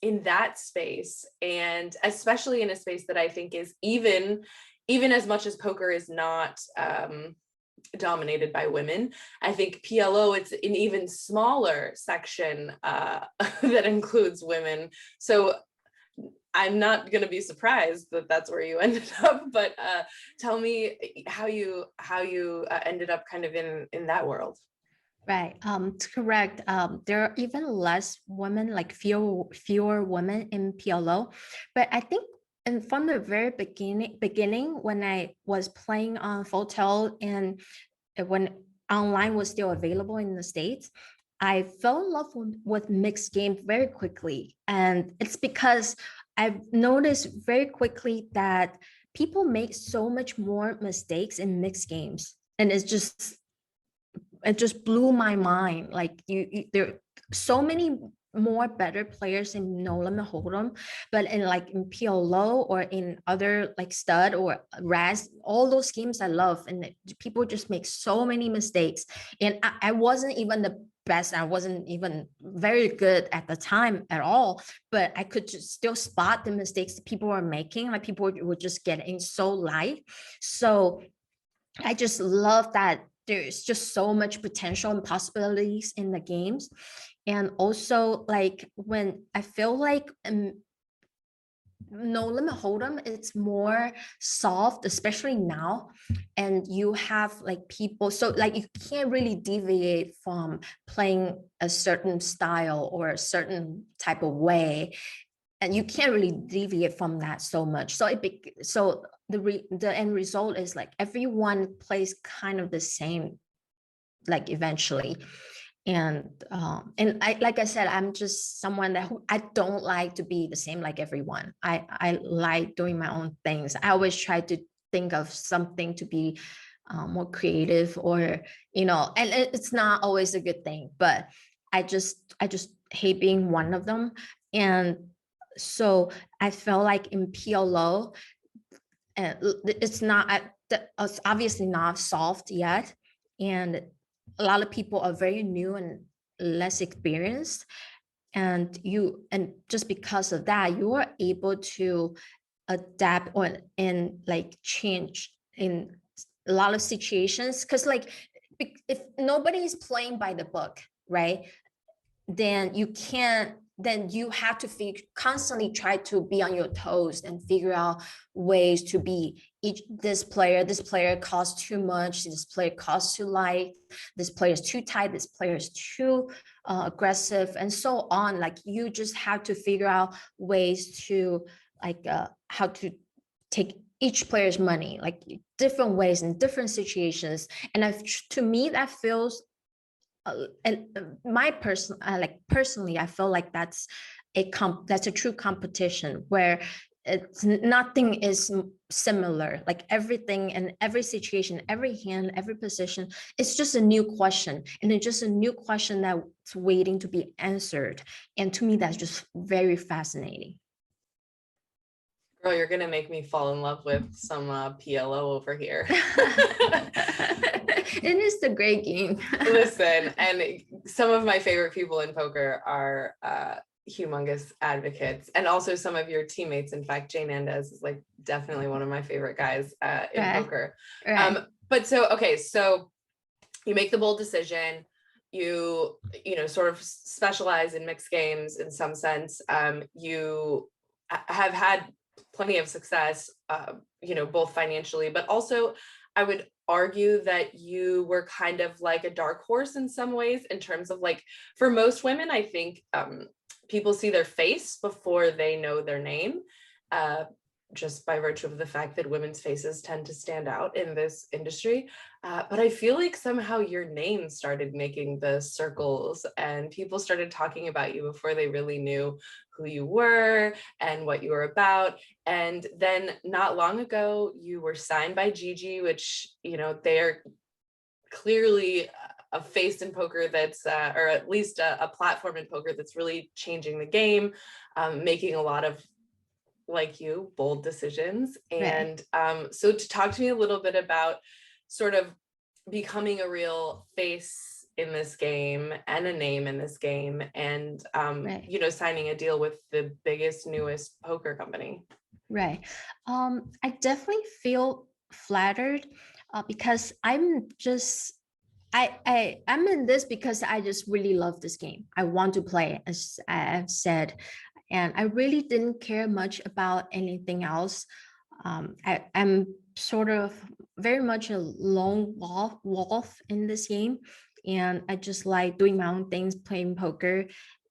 in that space, and especially in a space that I think is even as much as poker is not dominated by women. I think PLO, it's an even smaller section that includes women. So I'm not going to be surprised that that's where you ended up, but tell me how you ended up kind of in that world. Right. It's correct. There are even less women, like fewer women in PLO, but I think, and from the very beginning, when I was playing on Full Tilt and when online was still available in the States, I fell in love with mixed games very quickly. And it's because I've noticed very quickly that people make so much more mistakes in mixed games. And it just blew my mind. Like, there are so many more better players in No Limit Hold'em, but in PLO or in other like stud or Raz, all those games I love, and people just make so many mistakes. And I wasn't even the best. I wasn't even very good at the time at all, but I could just still spot the mistakes that people were making. Like, people were just getting so light. So I just love that there's just so much potential and possibilities in the games. And also, like, when I feel like No Limit Hold'em, it's more soft, especially now. And you have like people, so like you can't really deviate from playing a certain style or a certain type of way. And you can't really deviate from that so much. So the end result is like everyone plays kind of the same, like eventually. And I, like I said, I'm just someone that I don't like to be the same like everyone. I like doing my own things. I always try to think of something to be more creative, or and it's not always a good thing, but I just hate being one of them. And so I felt like in PLO, and it's not it's obviously not solved yet, and a lot of people are very new and less experienced, and just because of that, you are able to adapt and like change in a lot of situations, because like if nobody is playing by the book, right, then you have to constantly try to be on your toes and figure out ways to be this player costs too much, this player costs too light, this player is too tight, this player is too aggressive, and so on. Like you just have to figure out ways to like how to take each player's money, like different ways in different situations. And to me that feels and my personally, I feel like that's a true competition where nothing is similar. Like everything and every situation, every hand, every position, it's just a new question, and it's just a new question that's waiting to be answered. And to me, that's just very fascinating. Girl, you're gonna make me fall in love with some PLO over here. It is the great game. Listen, and some of my favorite people in poker are humongous advocates, and also some of your teammates. In fact, Jane Andez is like definitely one of my favorite guys in poker. Right. But so you make the bold decision. You sort of specialize in mixed games in some sense. You have had plenty of success, both financially, but also I would argue that you were kind of like a dark horse in some ways, in terms of like, for most women, I think people see their face before they know their name, just by virtue of the fact that women's faces tend to stand out in this industry. But I feel like somehow your name started making the circles, and people started talking about you before they really knew who you were and what you were about. And then not long ago, you were signed by GG, which, they are clearly a face in poker that's, or at least a platform in poker that's really changing the game, making a lot of, like you, bold decisions. And so to talk to me a little bit about sort of becoming a real face in this game and a name in this game, and signing a deal with the biggest, newest poker company. Right. I definitely feel flattered because I'm in this because I just really love this game. I want to play, as I've said, and I really didn't care much about anything else. I'm sort of very much a lone wolf in this game, and I just like doing my own things, playing poker,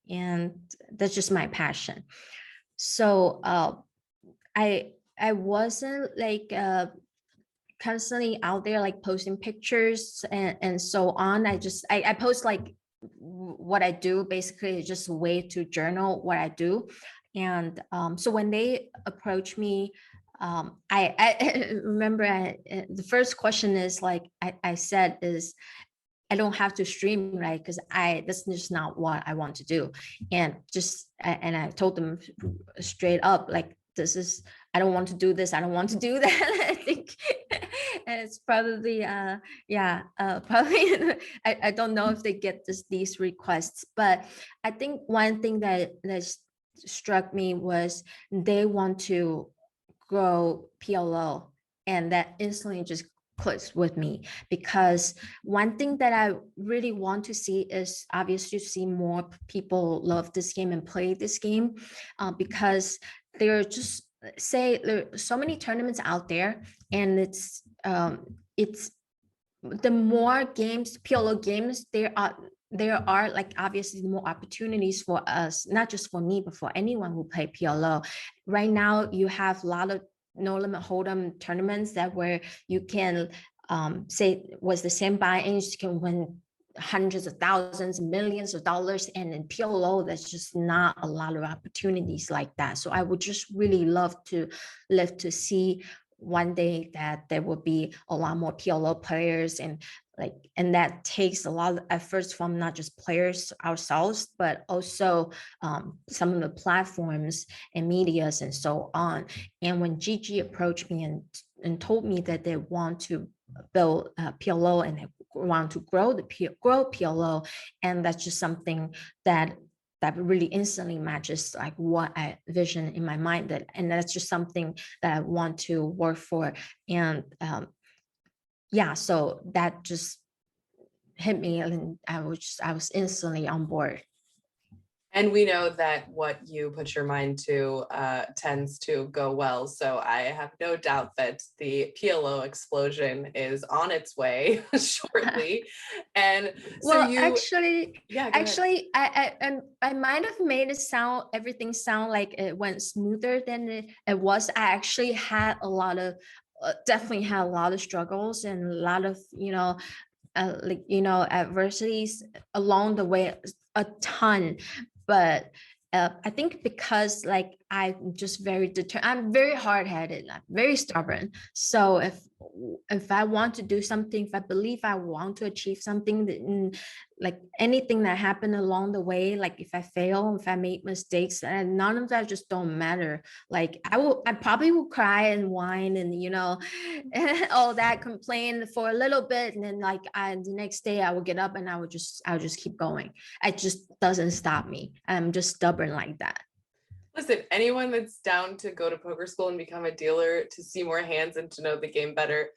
and that's just my passion. So I wasn't like constantly out there like posting pictures and so on. I post like what I do, basically just a way to journal what I do. And so when they approach me, I remember the first question is like I said is, I don't have to stream, right? Because that's just not what I want to do. And I told them straight up, like, I don't want to do this. I don't want to do that. I think it's probably, probably, I don't know if they get these requests, but I think one thing that struck me was they want to grow PLO, and that instantly just clicks with me, because one thing that I really want to see is obviously see more people love this game and play this game, because there are just there are so many tournaments out there, and it's the more games, PLO games there are like obviously more opportunities for us, not just for me, but for anyone who play PLO. Right now, you have a lot of no limit hold'em tournaments that where you can say was the same buy-in, you can win hundreds of thousands, millions of dollars. And in PLO, there's just not a lot of opportunities like that. So I would just really love to live to see one day that there will be a lot more PLO players, and that takes a lot of efforts from not just players ourselves, but also some of the platforms and medias and so on. And when GG approached me and told me that they want to build PLO and they want to grow PLO, and that's just something that really instantly matches like what I vision in my mind, and that's just something that I want to work for. And yeah, so that just hit me, and I was instantly on board. And we know that what you put your mind to tends to go well. So I have no doubt that the PLO explosion is on its way shortly. And so I might have made everything sound like it went smoother than it was. I actually had definitely had a lot of struggles and a lot of, adversities along the way, a ton. But I think because like I'm just very I'm very hard-headed, I'm very stubborn. So if I want to do something, if I believe I want to achieve something, like anything that happened along the way, like if I fail, if I make mistakes, and none of that just don't matter. Like I probably will cry and whine and all that, complain for a little bit, and then like the next day I will get up and I'll just keep going. It just doesn't stop me. I'm just stubborn like that. Listen, anyone that's down to go to poker school and become a dealer to see more hands and to know the game better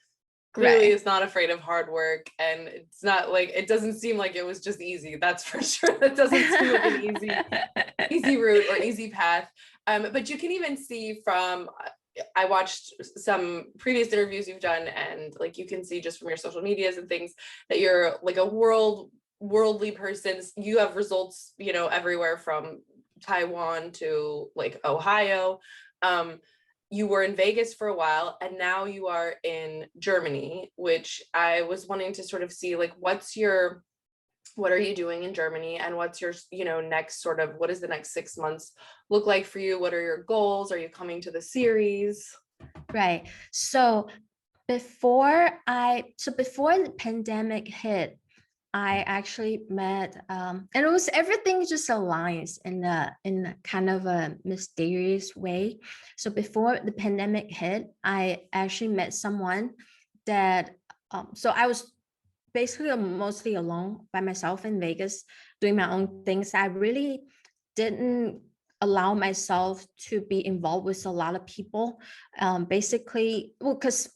clearly is not afraid of hard work. And it's not like, it doesn't seem like it was just easy. That's for sure. That doesn't seem like an easy route or easy path. But you can even see from, I watched some previous interviews you've done, and like you can see just from your social medias and things that you're like a worldly person. You have results, everywhere from Taiwan to like Ohio. You were in Vegas for a while, and now you are in Germany, which I was wanting to sort of see, like, what are you doing in Germany, and what's your, next sort of, what does the next 6 months look like for you? What are your goals? Are you coming to the series? Right. So before the pandemic hit, I actually met, and it was everything just aligns in a kind of a mysterious way. So before the pandemic hit, I actually met someone that, so I was basically mostly alone by myself in Vegas, doing my own things. I really didn't allow myself to be involved with a lot of people. Because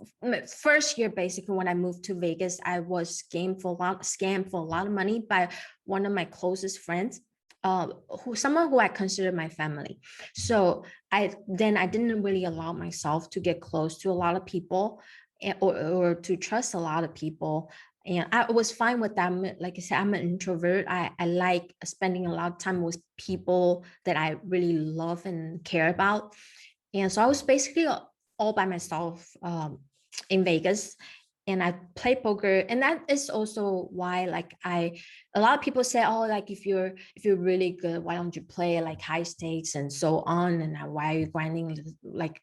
first year, basically, when I moved to Vegas, I was scammed for a lot of money by one of my closest friends, someone who I consider my family. So I didn't really allow myself to get close to a lot of people, or to trust a lot of people. And I was fine with that. Like I said, I'm an introvert. I like spending a lot of time with people that I really love and care about. And so I was basically all by myself in Vegas. And I play poker. And that is also why, like, a lot of people say, oh, like, if you're really good, why don't you play like high stakes and so on? And why are you grinding like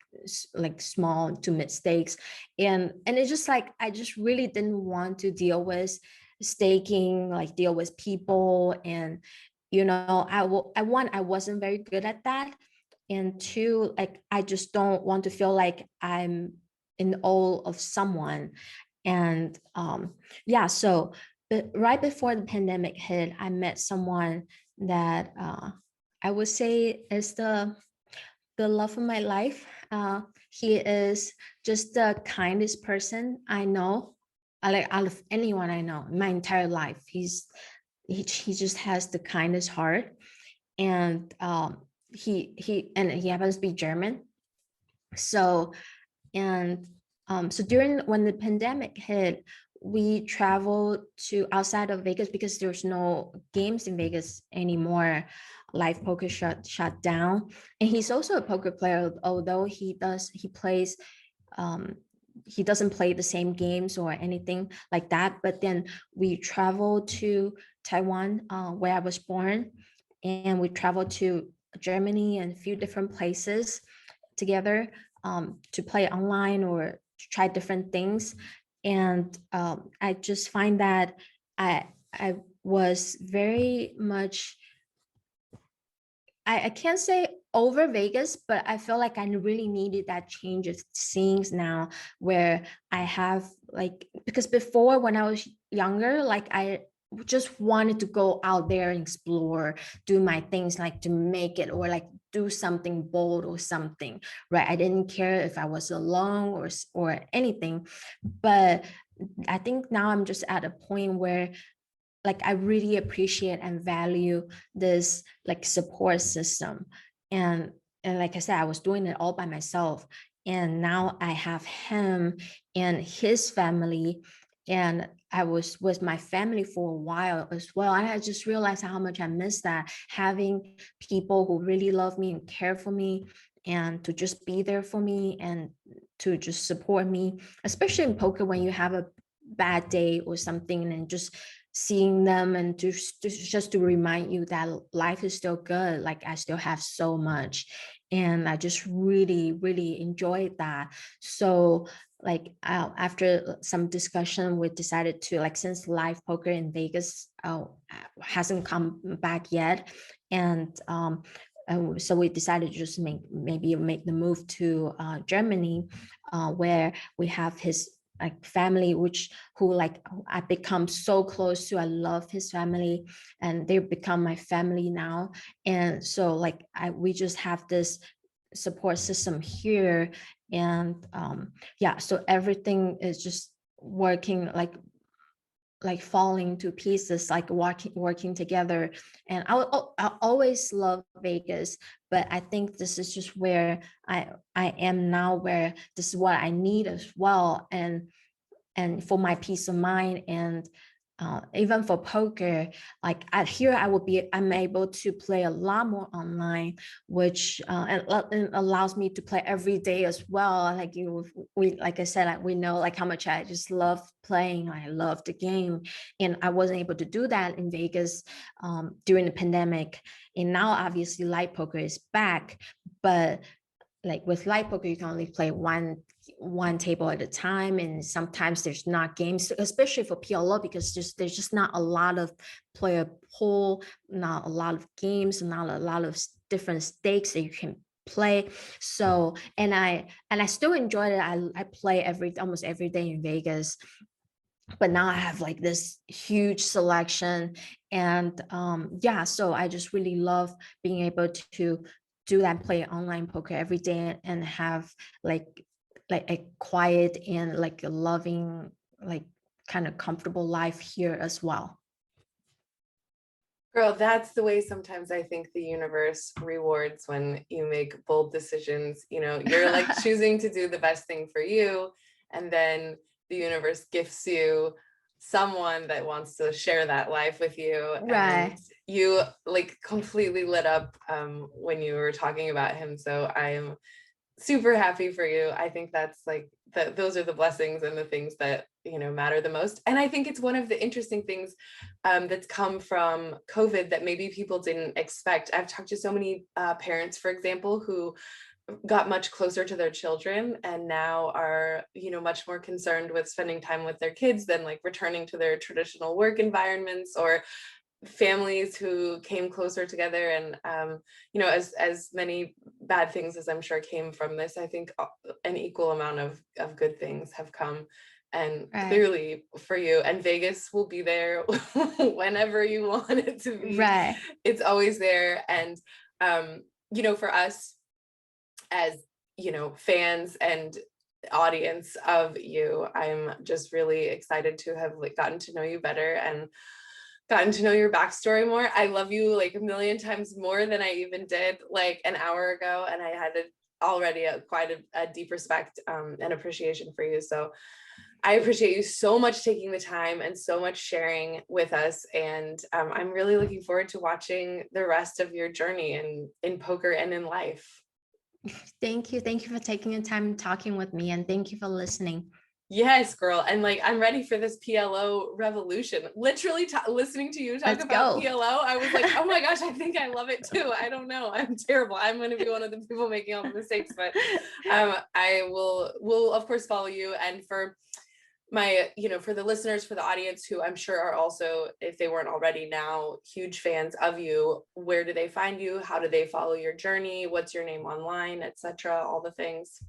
small to mid stakes? And it's just like, I just really didn't want to deal with staking, like deal with people. And, I wasn't very good at that. And two, like, I just don't want to feel like I'm in awe of someone. And so right before the pandemic hit, I met someone that I would say is the love of my life. He is just the kindest person I know, like out of anyone I know in my entire life. He just has the kindest heart, and he happens to be German. So when the pandemic hit, we traveled to outside of Vegas because there's no games in Vegas anymore. live poker shut down. And he's also a poker player, although he doesn't play the same games or anything like that. But then we traveled to Taiwan, where I was born, and we traveled to Germany and a few different places together, to play online or to try different things. And I just find that I was very much, I can't say over Vegas, but I feel like I really needed that change of scenes now, where I have like, because before when I was younger, like I just wanted to go out there and explore, do my things, like to make it, or like do something bold or something, right? I didn't care if I was alone or anything. But I think now I'm just at a point where like I really appreciate and value this like support system. And like I said, I was doing it all by myself. And now I have him and his family. And I was with my family for a while as well. And I just realized how much I miss that, having people who really love me and care for me, and to just be there for me and to just support me, especially in poker when you have a bad day or something, and just seeing them and just to remind you that life is still good. Like I still have so much, and I just really, really enjoyed that. So like after some discussion, we decided to, like, since live poker in Vegas hasn't come back yet, and so we decided to just maybe make the move to Germany, where we have his like family, who like I become so close to. I love his family, and they become my family now. And so like we just have this support system here. And yeah, so everything is just working like falling to pieces, like working together. And I always love Vegas, but I think this is just where I am now, where this is what I need as well. And for my peace of mind, and even for poker, like here I'm able to play a lot more online, which and allows me to play every day as well. Like like I said, like we know like how much I just love playing. I love the game, and I wasn't able to do that in Vegas during the pandemic. And now obviously live poker is back, but like with live poker, you can only play one table at a time, and sometimes there's not games, especially for PLO, because there's just not a lot of player pool, not a lot of games, not a lot of different stakes that you can play. So and I still enjoy it. I play almost every day in Vegas, but now I have like this huge selection. And yeah, so I just really love being able to do that, play online poker every day, and have like a quiet and like a loving, like kind of comfortable life here as well. Girl, that's the way sometimes I think the universe rewards when you make bold decisions. You know, you're like choosing to do the best thing for you, and then the universe gifts you someone that wants to share that life with you. Right. And you like completely lit up when you were talking about him. So I am super happy for you. I think that's like those are the blessings and the things that, you know, matter the most. And I think it's one of the interesting things that's come from COVID that maybe people didn't expect. I've talked to so many parents, for example, who got much closer to their children and now are, you know, much more concerned with spending time with their kids than like returning to their traditional work environments, or families who came closer together. And you know, as many bad things as I'm sure came from this, I think an equal amount of good things have come. And clearly for you, and Vegas will be there whenever you want it to be. Right. It's always there. And you know, for us as, you know, fans and audience of you, I'm just really excited to have like gotten to know you better and gotten to know your backstory more. I love you like a million times more than I even did like an hour ago, and I had already quite a deep respect and appreciation for you. So I appreciate you so much taking the time and so much sharing with us. And I'm really looking forward to watching the rest of your journey in poker and in life. Thank you. Thank you for taking the time talking with me, and thank you for listening. Yes, girl. And like, I'm ready for this PLO revolution. Literally listening to you talk about PLO, I was like, oh my gosh, I think I love it too. I don't know. I'm terrible. I'm going to be one of the people making all the mistakes, but will of course follow you. And for my, for the listeners, for the audience who I'm sure are also, if they weren't already now, huge fans of you, where do they find you? How do they follow your journey? What's your name online, etc.? All the things.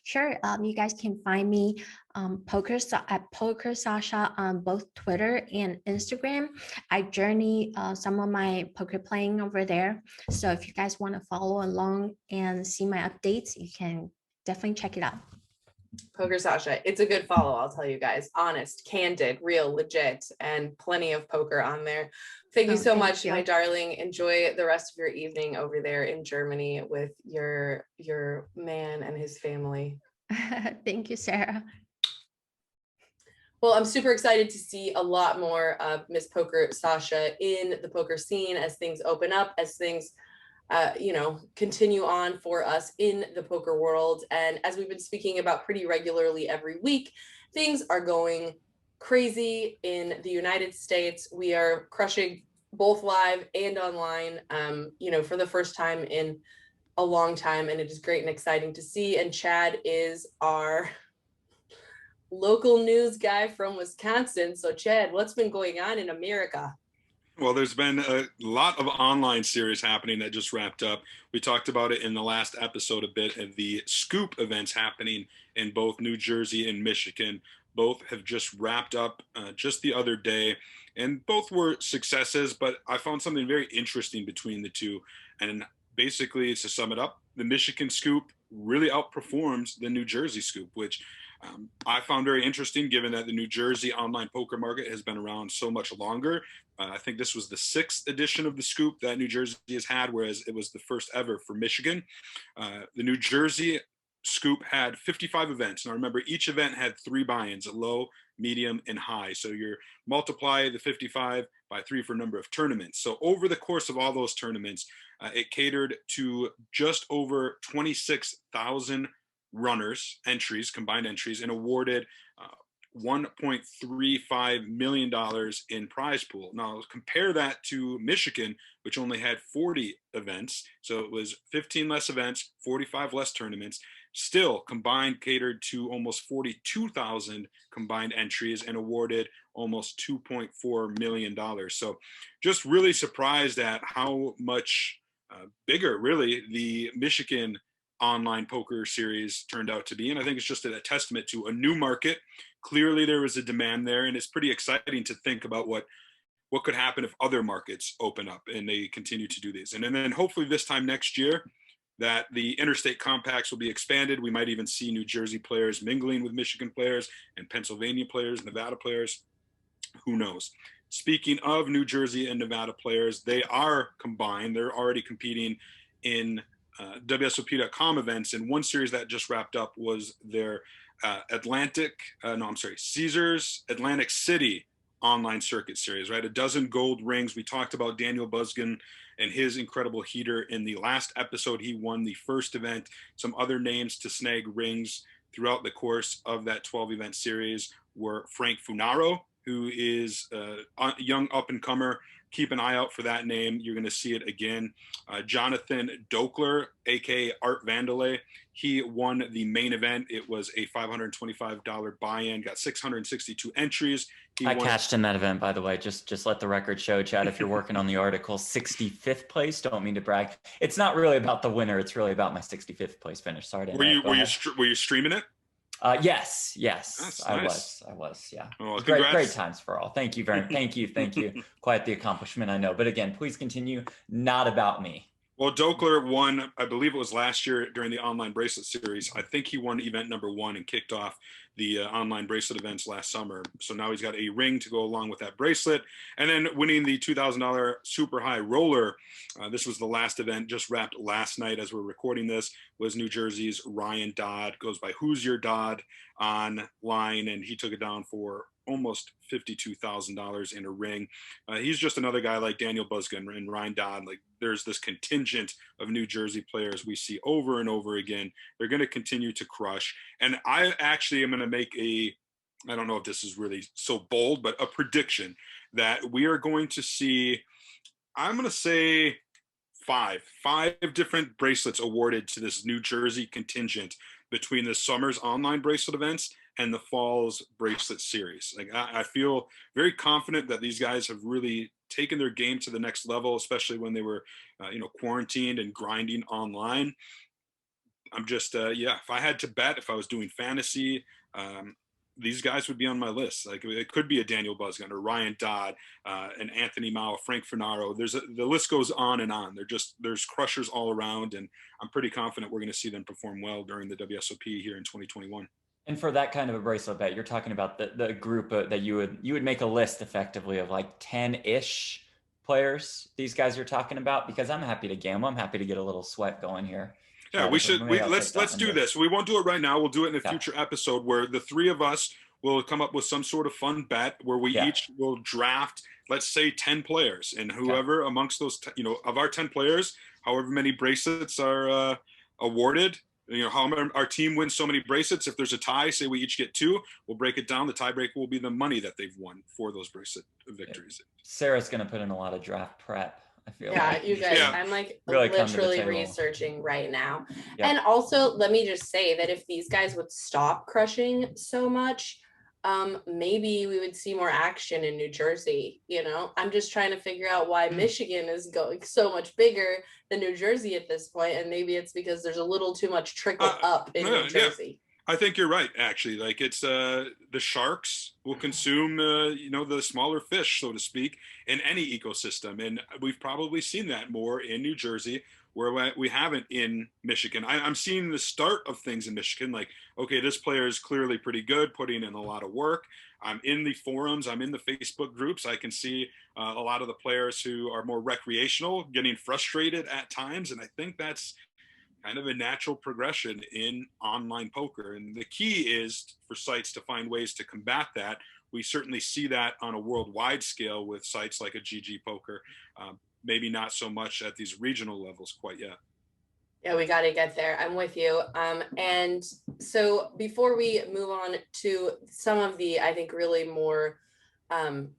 Sure. You guys can find me at PokerSasha on both Twitter and Instagram. I journey some of my poker playing over there. So if you guys want to follow along and see my updates, you can definitely check it out. PokerSasha, it's a good follow, I'll tell you guys. Honest, candid, real, legit, and plenty of poker on there. Thank you so much, my darling. Enjoy the rest of your evening over there in Germany with your man and his family. Thank you, Sarah. Well, I'm super excited to see a lot more of Miss PokerSasha in the poker scene as things open up, as things continue on for us in the poker world. And as we've been speaking about pretty regularly every week, things are going crazy in the United States. We are crushing both live and online, for the first time in a long time. And it is great and exciting to see. And Chad is our local news guy from Wisconsin. So Chad, what's been going on in America? Well, there's been a lot of online series happening that just wrapped up. We talked about it in the last episode a bit, of the SCOOP events happening in both New Jersey and Michigan. Both have just wrapped up just the other day, and both were successes, but I found something very interesting between the two. And basically, to sum it up, the Michigan SCOOP really outperforms the New Jersey SCOOP, which I found very interesting, given that the New Jersey online poker market has been around so much longer. I think this was the 6th edition of the SCOOP that New Jersey has had, whereas it was the first ever for Michigan. The New Jersey SCOOP had 55 events. Now remember, each event had 3 buy-ins, low, medium, and high. So you multiply the 55 by 3 for number of tournaments. So over the course of all those tournaments, it catered to just over 26,000 runners, combined entries, and awarded $1.35 million in prize pool. Now compare that to Michigan, which only had 40 events. So it was 15 less events, 45 less tournaments, still combined catered to almost 42,000 combined entries and awarded almost $2.4 million. So just really surprised at how much bigger really the Michigan online poker series turned out to be. And I think it's just a testament to a new market. Clearly there was a demand there, and it's pretty exciting to think about what could happen if other markets open up and they continue to do these. And then hopefully this time next year that the interstate compacts will be expanded. We might even see New Jersey players mingling with Michigan players and Pennsylvania players, Nevada players. Who knows? Speaking of New Jersey and Nevada players, they are combined. They're already competing in WSOP.com events, and one series that just wrapped up was their Caesars Atlantic City online circuit series, right? 12 gold rings. We talked about Daniel Busgin and his incredible heater in the last episode. He won the first event. Some other names to snag rings throughout the course of that 12 event series were Frank Funaro, who is a young up-and-comer. Keep an eye out for that name. You're going to see it again. Jonathan Dokler, aka Art Vandelay. He won the main event. It was a $525 buy-in, got 662 entries. I cashed in that event, by the way. Just let the record show, Chad, if you're working on the article, 65th place. Don't mean to brag. It's not really about the winner. It's really about my 65th place finish. Sorry to Were you streaming it? Yes, That's I nice. was, yeah. Oh, great times for all. Thank you thank you. Quite the accomplishment, I know. But again, please continue. Not about me. Well, Dokler won, I believe it was last year during the online bracelet series. I think he won event number 1 and kicked off the online bracelet events last summer. So now he's got a ring to go along with that bracelet. And then winning the $2,000 super high roller. This was the last event, just wrapped last night as we're recording this, was New Jersey's Ryan Dodd, goes by Who's Your Dodd online, and he took it down for almost $52,000 in a ring. He's just another guy like Daniel Buzgan and Ryan Dodd. Like, there's this contingent of New Jersey players we see over and over again. They're going to continue to crush. And I actually am going to make I don't know if this is really so bold, but a prediction that we are going to see, I'm going to say five different bracelets awarded to this New Jersey contingent between the summer's online bracelet events and the fall's bracelet series. Like, I feel very confident that these guys have really taken their game to the next level, especially when they were, quarantined and grinding online. I'm just, if I had to bet, if I was doing fantasy, these guys would be on my list. Like, it could be a Daniel Buzgan or Ryan Dodd, an Anthony Mao, Frank Finaro. The list goes on and on. There's crushers all around, and I'm pretty confident we're going to see them perform well during the WSOP here in 2021. And for that kind of a bracelet bet, you're talking about the group that you would make a list effectively of like 10-ish players. These guys you're talking about, because I'm happy to gamble. I'm happy to get a little sweat going here. Yeah, let's do this. We won't do it right now. We'll do it in a future episode where the three of us will come up with some sort of fun bet where we each will draft, let's say, 10 players, and whoever amongst those, of our 10 players, however many bracelets are awarded, how our team wins so many bracelets. If there's a tie, say we each get 2, we'll break it down. The tiebreaker will be the money that they've won for those bracelet victories. Sarah's going to put in a lot of draft prep, I feel like. You guys, I'm like really literally researching right now. Yeah. And also, let me just say that if these guys would stop crushing so much, maybe we would see more action in New Jersey. I'm just trying to figure out why Michigan is going so much bigger than New Jersey at this point, and maybe it's because there's a little too much trickle up in New Jersey. I think you're right, actually. Like, it's the sharks will consume the smaller fish, so to speak, in any ecosystem, and we've probably seen that more in New Jersey, where we haven't in Michigan. I'm seeing the start of things in Michigan. Like, okay, this player is clearly pretty good, putting in a lot of work. I'm in the forums, I'm in the Facebook groups. I can see a lot of the players who are more recreational getting frustrated at times, and I think that's kind of a natural progression in online poker. And the key is for sites to find ways to combat that. We certainly see that on a worldwide scale with sites like a GGPoker. Maybe not so much at these regional levels quite yet. Yeah, we got to get there. I'm with you. And so before we move on to some of the, I think, really more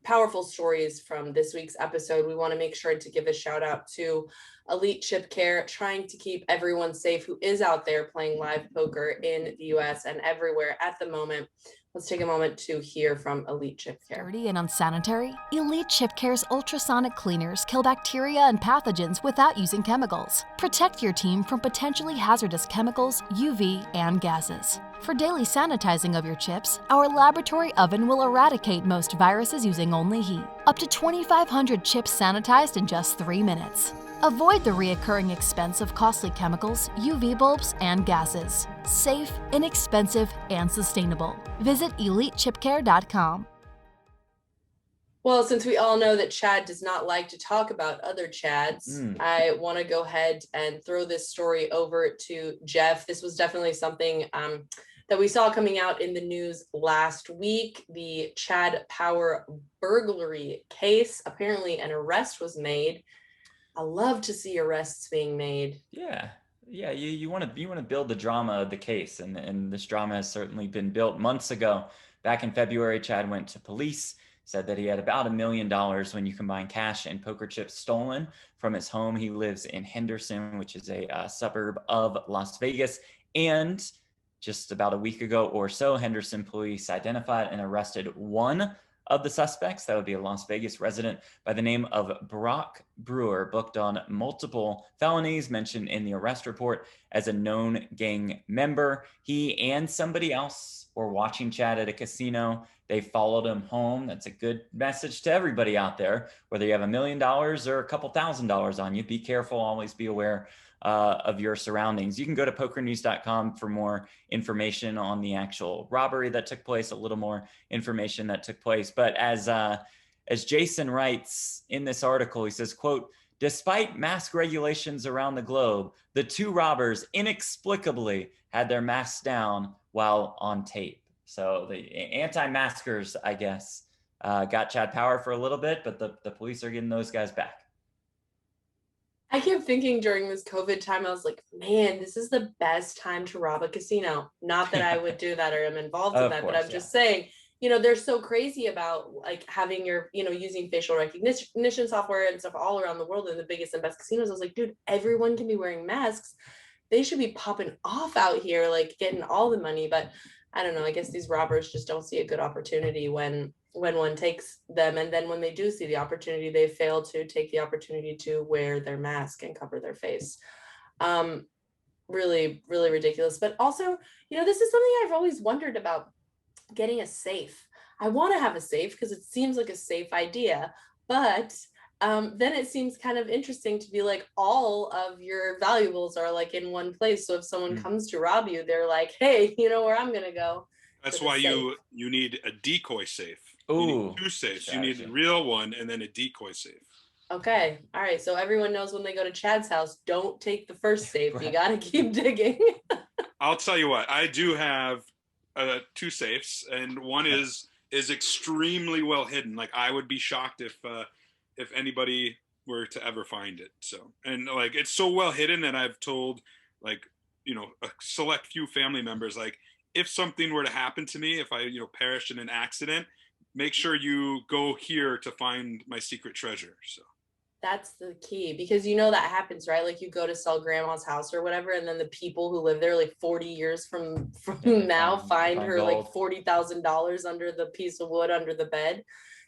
powerful stories from this week's episode, we want to make sure to give a shout out to Elite Chip Care, trying to keep everyone safe who is out there playing live poker in the US and everywhere at the moment. Let's take a moment to hear from Elite Chip Care. Dirty and unsanitary? Elite Chip Care's ultrasonic cleaners kill bacteria and pathogens without using chemicals. Protect your team from potentially hazardous chemicals, UV, and gases. For daily sanitizing of your chips, our laboratory oven will eradicate most viruses using only heat. Up to 2,500 chips sanitized in just 3 minutes. Avoid the reoccurring expense of costly chemicals, UV bulbs, and gases. Safe, inexpensive, and sustainable. Visit EliteChipCare.com. Well, since we all know that Chad does not like to talk about other Chads, I want to go ahead and throw this story over to Jeff. This was definitely something that we saw coming out in the news last week. The Chad Power burglary case. Apparently an arrest was made. I love to see arrests being made. Yeah. You want to build the drama of the case, and this drama has certainly been built months ago. Back in February, Chad went to police, said that he had about $1 million when you combine cash and poker chips stolen from his home. He lives in Henderson, which is a suburb of Las Vegas. And just about a week ago or so, Henderson police identified and arrested one of the suspects. That would be a Las Vegas resident by the name of Brock Brewer, booked on multiple felonies, mentioned in the arrest report as a known gang member. He and somebody else were watching Chad at a casino. They followed him home. That's a good message to everybody out there. Whether you have $1 million or a couple $1,000s on you, be careful. Always be aware of your surroundings. You can go to pokernews.com for more information on the actual robbery that took place, a little more information that took place. But as Jason writes in this article, he says, quote, "Despite mask regulations around the globe, the two robbers inexplicably had their masks down while on tape." So the anti-maskers, I guess, got Chad Power for a little bit, but the police are getting those guys back. I kept thinking during this COVID time, I was like, man, this is the best time to rob a casino. Not that I would do that or am involved in that, but I'm just saying, they're so crazy about like having your, using facial recognition software and stuff all around the world in the biggest and best casinos. I was like, dude, everyone can be wearing masks. They should be popping off out here, like getting all the money. But I don't know. I guess these robbers just don't see a good opportunity when one takes them. And then when they do see the opportunity, they fail to take the opportunity to wear their mask and cover their face. Really, really ridiculous. But also, this is something I've always wondered about, getting a safe. I want to have a safe because it seems like a safe idea, but then it seems kind of interesting to be like all of your valuables are like in one place. So if someone comes to rob you, they're like, hey, you know where I'm going to go. That's why you need a decoy safe. Ooh, you need two safes. Strategy. You need a real one and then a decoy safe. Okay. All right. So everyone knows when they go to Chad's house, don't take the first safe. Right. You got to keep digging. I'll tell you what, I do have two safes, and one is extremely well hidden. Like I would be shocked if anybody were to ever find it. So, and like it's so well hidden that I've told like a select few family members, like if something were to happen to me, if I perished in an accident, make sure you go here to find my secret treasure. So that's the key, because that happens, right? Like you go to sell grandma's house or whatever, and then the people who live there like 40 years from now find her gold, like $40,000 under the piece of wood under the bed.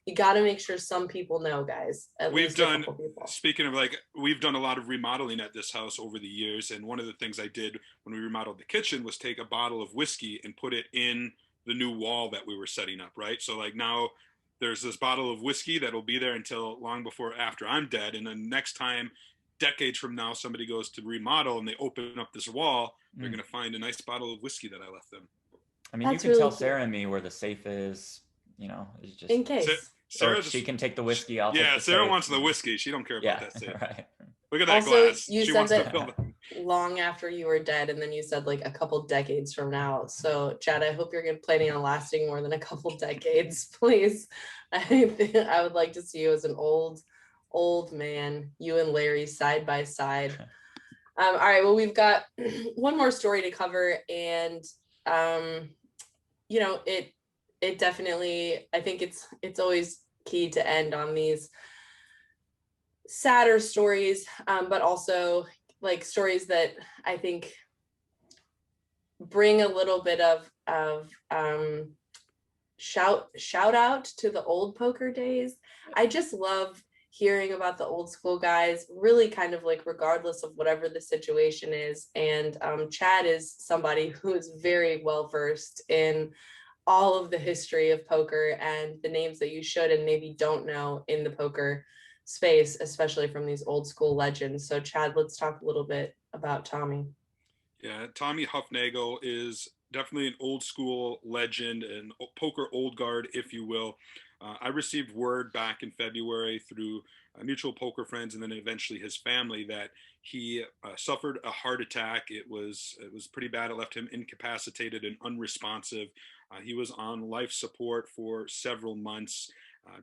You got to make sure some people know, guys. We've done a lot of remodeling at this house over the years, and one of the things I did when we remodeled the kitchen was take a bottle of whiskey and put it in the new wall that we were setting up, right? So like now there's this bottle of whiskey that'll be there until long before after I'm dead. And then next time, decades from now, somebody goes to remodel and they open up this wall, they're going to find a nice bottle of whiskey that I left them. I mean, you can tell Sarah and me where the safe is, it's just in case. Sarah, she can take the whiskey. Sarah wants the whiskey. She don't care about that safe. Right. Look at that glass. You said that long after you were dead, and then you said like a couple decades from now. So, Chad, I hope you're planning on lasting more than a couple decades, please. I would like to see you as an old man, you and Larry side by side. All right, well, we've got one more story to cover, and it definitely, I think it's always key to end on these sadder stories, but also like stories that I think bring a little bit of shout out to the old poker days. I just love hearing about the old school guys, really kind of like regardless of whatever the situation is. And Chad is somebody who is very well versed in all of the history of poker and the names that you should and maybe don't know in the poker space, especially from these old school legends. So Chad, let's talk a little bit about Tommy. Yeah, Tommy Hufnagle is definitely an old school legend and poker old guard, if you will. I received word back in February through mutual poker friends and then eventually his family that he suffered a heart attack. It was pretty bad. It left him incapacitated and unresponsive. He was on life support for several months.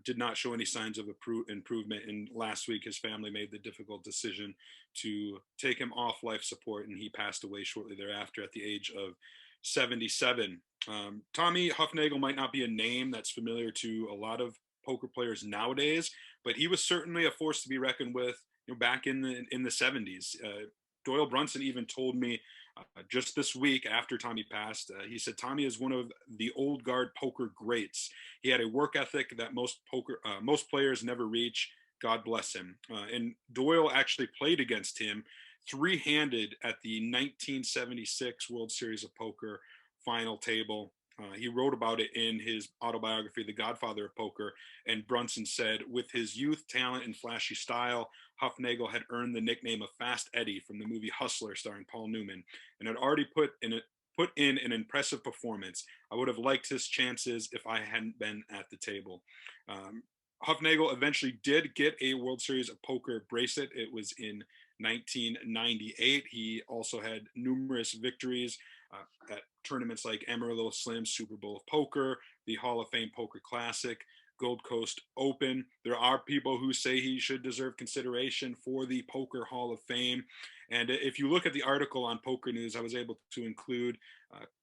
Did not show any signs of improvement. And last week, his family made the difficult decision to take him off life support, and he passed away shortly thereafter at the age of 77. Tommy Hufnagle might not be a name that's familiar to a lot of poker players nowadays, but he was certainly a force to be reckoned with. Back in the 70s. Doyle Brunson even told me just this week after Tommy passed, he said Tommy is one of the old guard poker greats. He had a work ethic that most players never reach. God bless him. And Doyle actually played against him three-handed at the 1976 World Series of Poker final table. He wrote about it in his autobiography, The Godfather of Poker. And Brunson said, with his youth, talent, and flashy style, Hufnagle had earned the nickname of Fast Eddie from the movie Hustler starring Paul Newman, and had already put in an impressive performance. I would have liked his chances if I hadn't been at the table. Hufnagle eventually did get a World Series of Poker bracelet. It was in 1998. He also had numerous victories at tournaments like Amarillo Slim, Super Bowl of Poker, the Hall of Fame Poker Classic, Gold Coast Open. There are people who say he should deserve consideration for the Poker Hall of Fame. And if you look at the article on Poker News, I was able to include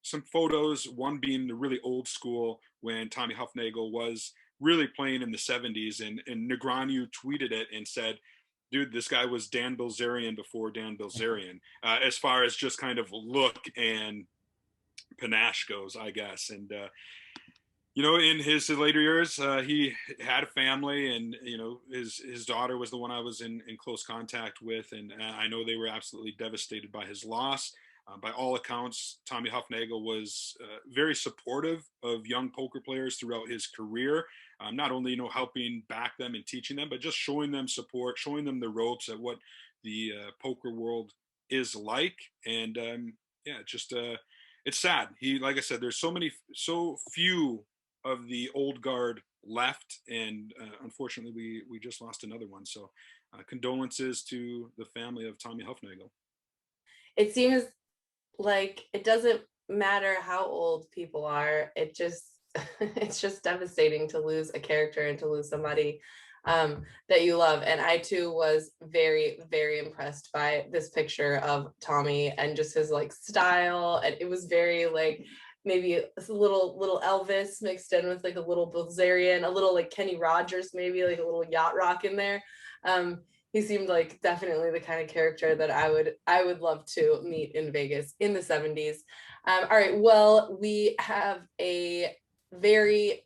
some photos, one being the really old school when Tommy Hufnagle was really playing in the 70s. And Negreanu tweeted it and said, dude, this guy was Dan Bilzerian before Dan Bilzerian, as far as just kind of look and panache goes, I guess. And, in his later years, he had a family, and, his daughter was the one I was in close contact with. And I know they were absolutely devastated by his loss. By all accounts, Tommy Hufnagle was very supportive of young poker players throughout his career. Not only, helping back them and teaching them, but just showing them support, showing them the ropes at what the poker world is like. And it's sad. Like I said, there's so few of the old guard left, and unfortunately, we just lost another one. So, condolences to the family of Tommy Hufnagle. It seems like it doesn't matter how old people are. It's just devastating to lose a character and to lose somebody that you love. And I too was very, very impressed by this picture of Tommy and just his style. And it was very maybe a little Elvis mixed in with a little Bilzerian, a little Kenny Rogers, maybe a little yacht rock in there. He seemed definitely the kind of character that I would love to meet in Vegas in the 70s. All right, well, we have a very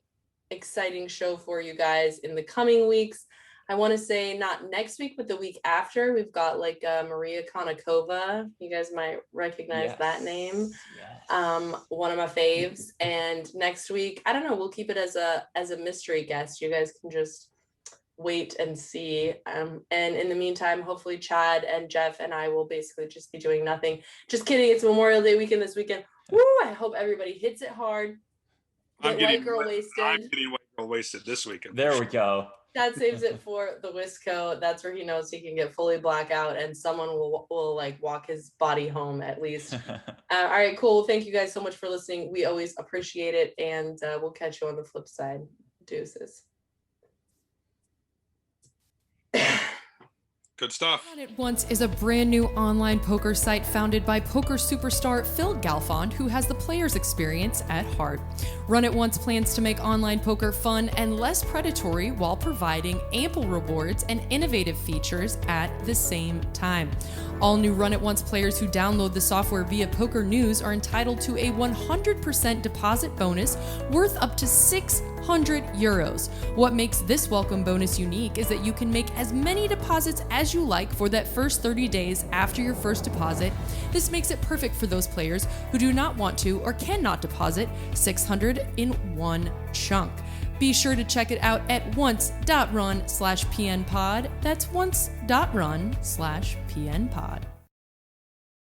exciting show for you guys in the coming weeks. I want to say not next week, but the week after, we've got Maria Konnikova. You guys might recognize that name. Yes. One of my faves. And next week, I don't know, we'll keep it as a mystery guest. You guys can just wait and see. And in the meantime, hopefully Chad and Jeff and I will basically just be doing nothing. Just kidding. It's Memorial Day weekend this weekend. Woo! I hope everybody hits it hard. I'm getting white girl wasted this weekend. There we go. Chad saves it for the Wisco. That's where he knows he can get fully blackout, and someone will walk his body home at least. All right, cool. Thank you guys so much for listening. We always appreciate it, and we'll catch you on the flip side. Deuces. Good stuff. Run It Once is a brand new online poker site founded by poker superstar Phil Galfond, who has the player's experience at heart. Run It Once plans to make online poker fun and less predatory while providing ample rewards and innovative features at the same time. All new Run It Once players who download the software via Poker News are entitled to a 100% deposit bonus worth up to €600. What makes this welcome bonus unique is that you can make as many deposits as you like for that first 30 days after your first deposit. This makes it perfect for those players who do not want to or cannot deposit $600 in one chunk. Be sure to check it out at once.run/pnpod. That's once.run/pnpod.